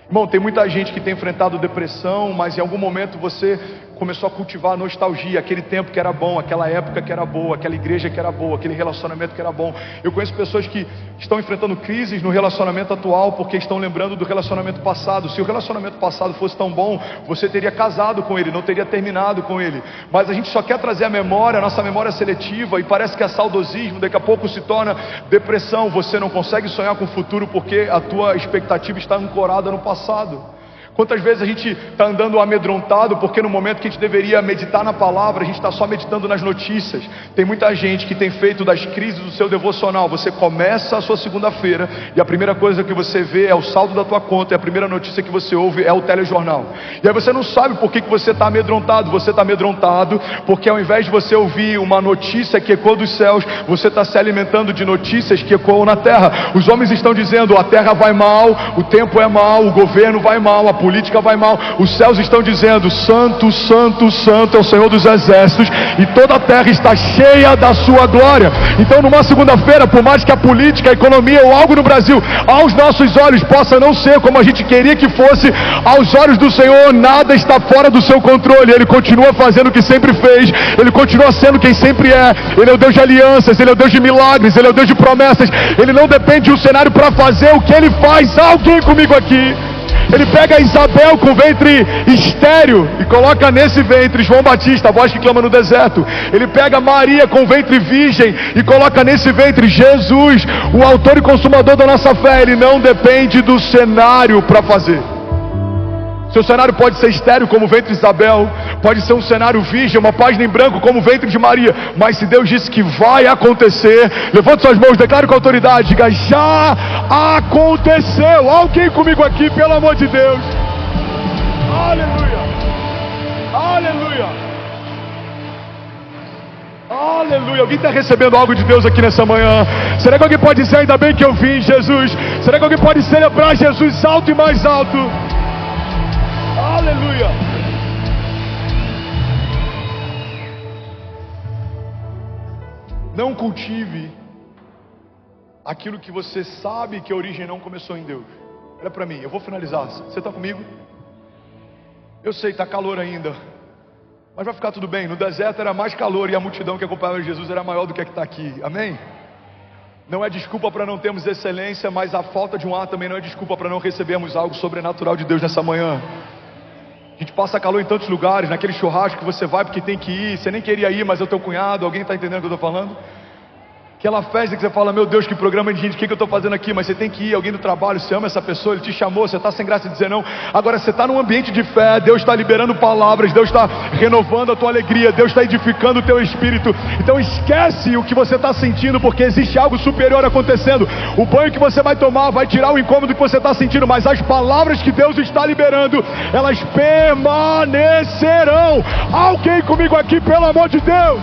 Irmão, tem muita gente que tem enfrentado depressão, mas em algum momento você começou a cultivar a nostalgia, aquele tempo que era bom, aquela época que era boa, aquela igreja que era boa, aquele relacionamento que era bom. Eu conheço pessoas que estão enfrentando crises no relacionamento atual porque estão lembrando do relacionamento passado. Se o relacionamento passado fosse tão bom, você teria casado com ele, não teria terminado com ele. Mas a gente só quer trazer a memória, a nossa memória seletiva, e parece que é saudosismo, daqui a pouco se torna depressão. Você não consegue sonhar com o futuro porque a tua expectativa está ancorada no passado. Quantas vezes a gente está andando amedrontado porque no momento que a gente deveria meditar na palavra, a gente está só meditando nas notícias. Tem muita gente que tem feito das crises do seu devocional. Você começa a sua segunda-feira e a primeira coisa que você vê é o saldo da tua conta, e a primeira notícia que você ouve é o telejornal. E aí você não sabe por que você está amedrontado. Você está amedrontado porque ao invés de você ouvir uma notícia que ecoa dos céus, você está se alimentando de notícias que ecoam na terra. Os homens estão dizendo: a terra vai mal, o tempo é mal, o governo vai mal, a política vai mal. Os céus estão dizendo: santo, santo, santo é o Senhor dos exércitos, e toda a terra está cheia da sua glória. Então numa segunda-feira, por mais que a política, a economia ou algo no Brasil aos nossos olhos possa não ser como a gente queria que fosse, aos olhos do Senhor nada está fora do seu controle. Ele continua fazendo o que sempre fez, Ele continua sendo quem sempre é. Ele é o Deus de alianças, Ele é o Deus de milagres, Ele é o Deus de promessas. Ele não depende de um cenário para fazer o que Ele faz. Alguém comigo aqui? Ele pega Isabel com ventre estéril e coloca nesse ventre João Batista, a voz que clama no deserto. Ele pega Maria com ventre virgem e coloca nesse ventre Jesus, o autor e consumador da nossa fé. Ele não depende do cenário para fazer. Seu cenário pode ser estéril como o ventre de Isabel, pode ser um cenário virgem, uma página em branco como o ventre de Maria, mas se Deus disse que vai acontecer, levante suas mãos, declare com autoridade, diga: já aconteceu. Alguém comigo aqui, pelo amor de Deus. Aleluia, aleluia, aleluia. Alguém está recebendo algo de Deus aqui nessa manhã? Será que alguém pode dizer: ainda bem que eu vim, Jesus? Será que alguém pode celebrar Jesus alto e mais alto? Aleluia. Não cultive aquilo que você sabe que a origem não começou em Deus. Olha para mim, eu vou finalizar. Você está comigo? Eu sei, está calor ainda, mas vai ficar tudo bem. No deserto era mais calor e a multidão que acompanhava Jesus era maior do que a que está aqui. Amém? Não é desculpa para não termos excelência, mas a falta de um ar também não é desculpa para não recebermos algo sobrenatural de Deus nessa manhã. A gente passa calor em tantos lugares, naquele churrasco que você vai porque tem que ir, você nem queria ir, mas é o teu cunhado. Alguém está entendendo o que eu estou falando? Aquela festa que você fala: meu Deus, que programa de gente, o que eu estou fazendo aqui? Mas você tem que ir. Alguém do trabalho, você ama essa pessoa, ele te chamou, você está sem graça de dizer não. Agora você está num ambiente de fé, Deus está liberando palavras, Deus está renovando a tua alegria, Deus está edificando o teu espírito. Então esquece o que você está sentindo, porque existe algo superior acontecendo. O banho que você vai tomar vai tirar o incômodo que você está sentindo, mas as palavras que Deus está liberando, elas permanecerão. Alguém comigo aqui, pelo amor de Deus?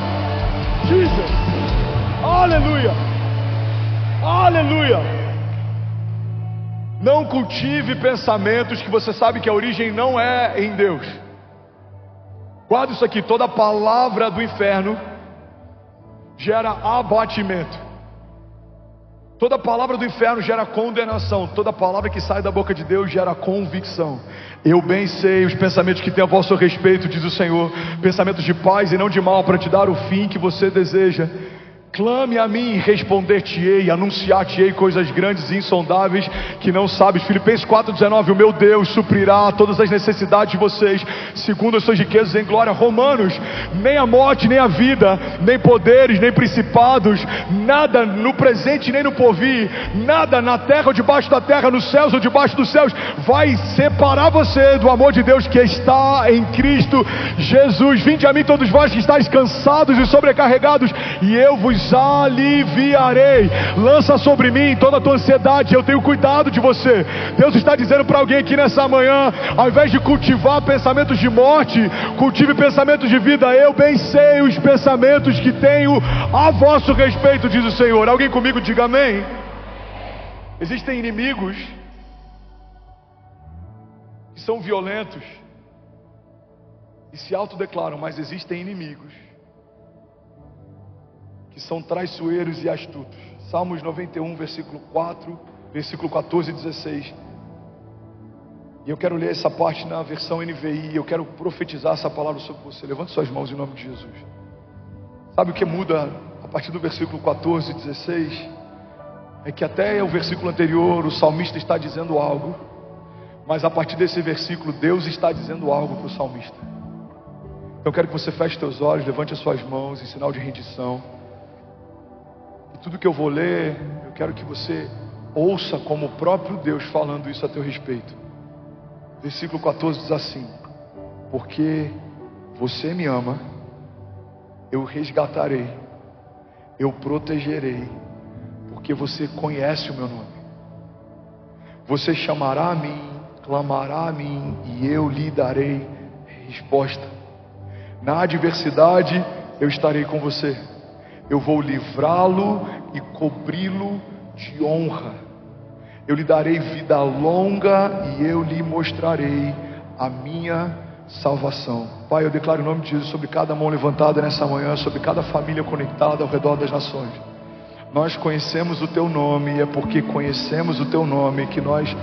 Jesus. Aleluia, aleluia. Não cultive pensamentos que você sabe que a origem não é em Deus. Guarda isso aqui: toda palavra do inferno gera abatimento. Toda palavra do inferno gera condenação. Toda palavra que sai da boca de Deus gera convicção. Eu bem sei os pensamentos que tenho a vosso respeito, diz o Senhor, pensamentos de paz e não de mal, para te dar o fim que você deseja. Clame a mim e responder-te-ei, anunciar-te-ei coisas grandes e insondáveis que não sabes. Filipenses 4,19: o meu Deus suprirá todas as necessidades de vocês, segundo as suas riquezas em glória. Romanos: nem a morte, nem a vida, nem poderes, nem principados, nada no presente nem no porvir, nada na terra ou debaixo da terra, nos céus ou debaixo dos céus, vai separar você do amor de Deus que está em Cristo Jesus. Vinde a mim todos vós que estáis cansados e sobrecarregados, e eu vos aliviarei. Lança sobre mim toda a tua ansiedade, eu tenho cuidado de você. Deus está dizendo para alguém aqui nessa manhã: ao invés de cultivar pensamentos de morte, cultive pensamentos de vida. Eu bem sei os pensamentos que tenho a vosso respeito, diz o Senhor. Alguém comigo diga amém. Existem inimigos que são violentos e se autodeclaram, mas existem inimigos que são traiçoeiros e astutos. Salmos 91, versículo 4, versículo 14 e 16. E eu quero ler essa parte na versão NVI. Eu quero profetizar essa palavra sobre você. Levante suas mãos em nome de Jesus. Sabe o que muda a partir do versículo 14 e 16? É que até o versículo anterior o salmista está dizendo algo, mas a partir desse versículo Deus está dizendo algo para o salmista. Então eu quero que você feche seus olhos, levante as suas mãos em sinal de rendição. E tudo que eu vou ler, eu quero que você ouça como o próprio Deus falando isso a teu respeito. Versículo 14 diz assim: porque você me ama, eu resgatarei, eu protegerei, porque você conhece o meu nome. Você chamará a mim, clamará a mim, e eu lhe darei resposta. Na adversidade eu estarei com você. Eu vou livrá-lo e cobri-lo de honra. Eu lhe darei vida longa e eu lhe mostrarei a minha salvação. Pai, eu declaro o nome de Jesus sobre cada mão levantada nessa manhã, sobre cada família conectada ao redor das nações. Nós conhecemos o teu nome, e é porque conhecemos o teu nome que nós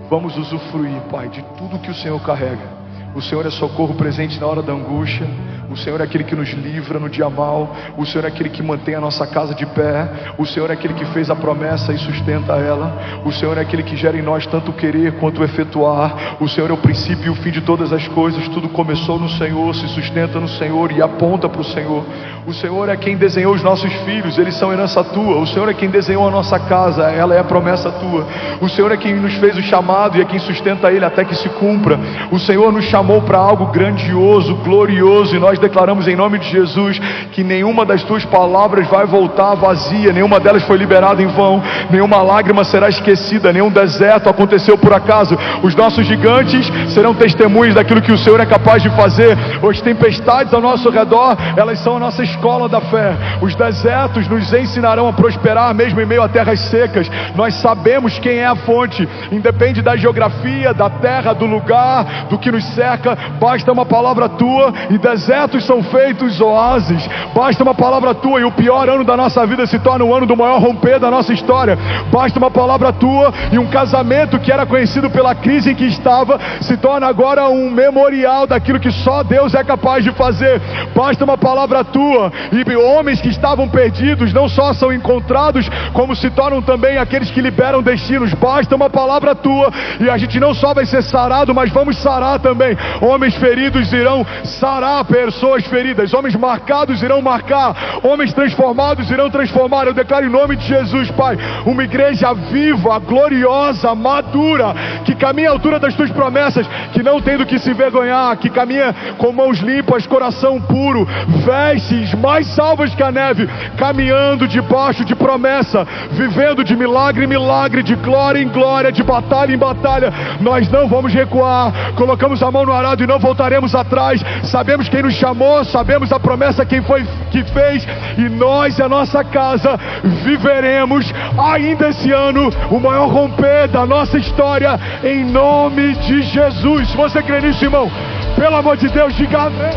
vamos usufruir, Pai, de tudo que o Senhor carrega. O Senhor é socorro presente na hora da angústia. O Senhor é aquele que nos livra no dia mal. O Senhor é aquele que mantém a nossa casa de pé. O Senhor é aquele que fez a promessa e sustenta ela. O Senhor é aquele que gera em nós tanto o querer quanto o efetuar. O Senhor é o princípio e o fim de todas as coisas. Tudo começou no Senhor, se sustenta no Senhor e aponta para o Senhor. O Senhor é quem desenhou os nossos filhos, eles são herança tua. O Senhor é quem desenhou a nossa casa, ela é a promessa tua. O Senhor é quem nos fez o chamado e é quem sustenta ele até que se cumpra. O Senhor nos chamou para algo grandioso, glorioso, e nós declaramos em nome de Jesus que nenhuma das tuas palavras vai voltar vazia, nenhuma delas foi liberada em vão, nenhuma lágrima será esquecida, nenhum deserto aconteceu por acaso. Os nossos gigantes serão testemunhas daquilo que o Senhor é capaz de fazer. As tempestades ao nosso redor, elas são a nossa escola da fé. Os desertos nos ensinarão a prosperar mesmo em meio a terras secas. Nós sabemos quem é a fonte, independe da geografia, da terra, do lugar, do que nos cerca. Basta uma palavra tua e desertos são feitos oásis. Basta uma palavra tua e o pior ano da nossa vida se torna o ano do maior romper da nossa história. Basta uma palavra tua e um casamento que era conhecido pela crise em que estava se torna agora um memorial daquilo que só Deus é capaz de fazer. Basta uma palavra tua e homens que estavam perdidos não só são encontrados, como se tornam também aqueles que liberam destinos. Basta uma palavra tua e a gente não só vai ser sarado, mas vamos sarar também. Homens feridos irão sarar pessoas feridas, homens marcados irão marcar, homens transformados irão transformar. Eu declaro em nome de Jesus, Pai, uma igreja viva, gloriosa, madura, que caminha à altura das tuas promessas, que não tem do que se envergonhar, que caminha com mãos limpas, coração puro, vestes mais salvas que a neve, caminhando debaixo de promessa, vivendo de milagre em milagre, de glória em glória, de batalha em batalha. Nós não vamos recuar, colocamos a mão no arado e não voltaremos atrás. Sabemos quem nos chamou, sabemos a promessa quem foi que fez, e nós e a nossa casa viveremos ainda esse ano o maior romper da nossa história, em nome de Jesus. Se você crê nisso, irmão, pelo amor de Deus, diga amém.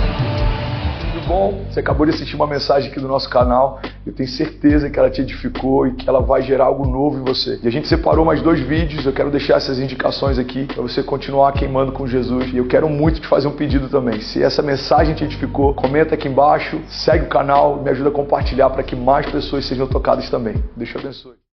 Bom, você acabou de assistir uma mensagem aqui do nosso canal. Eu tenho certeza que ela te edificou e que ela vai gerar algo novo em você. E a gente separou mais 2 vídeos. Eu quero deixar essas indicações aqui para você continuar queimando com Jesus. E eu quero muito te fazer um pedido também. Se essa mensagem te edificou, comenta aqui embaixo, segue o canal, me ajuda a compartilhar para que mais pessoas sejam tocadas também. Deus te abençoe.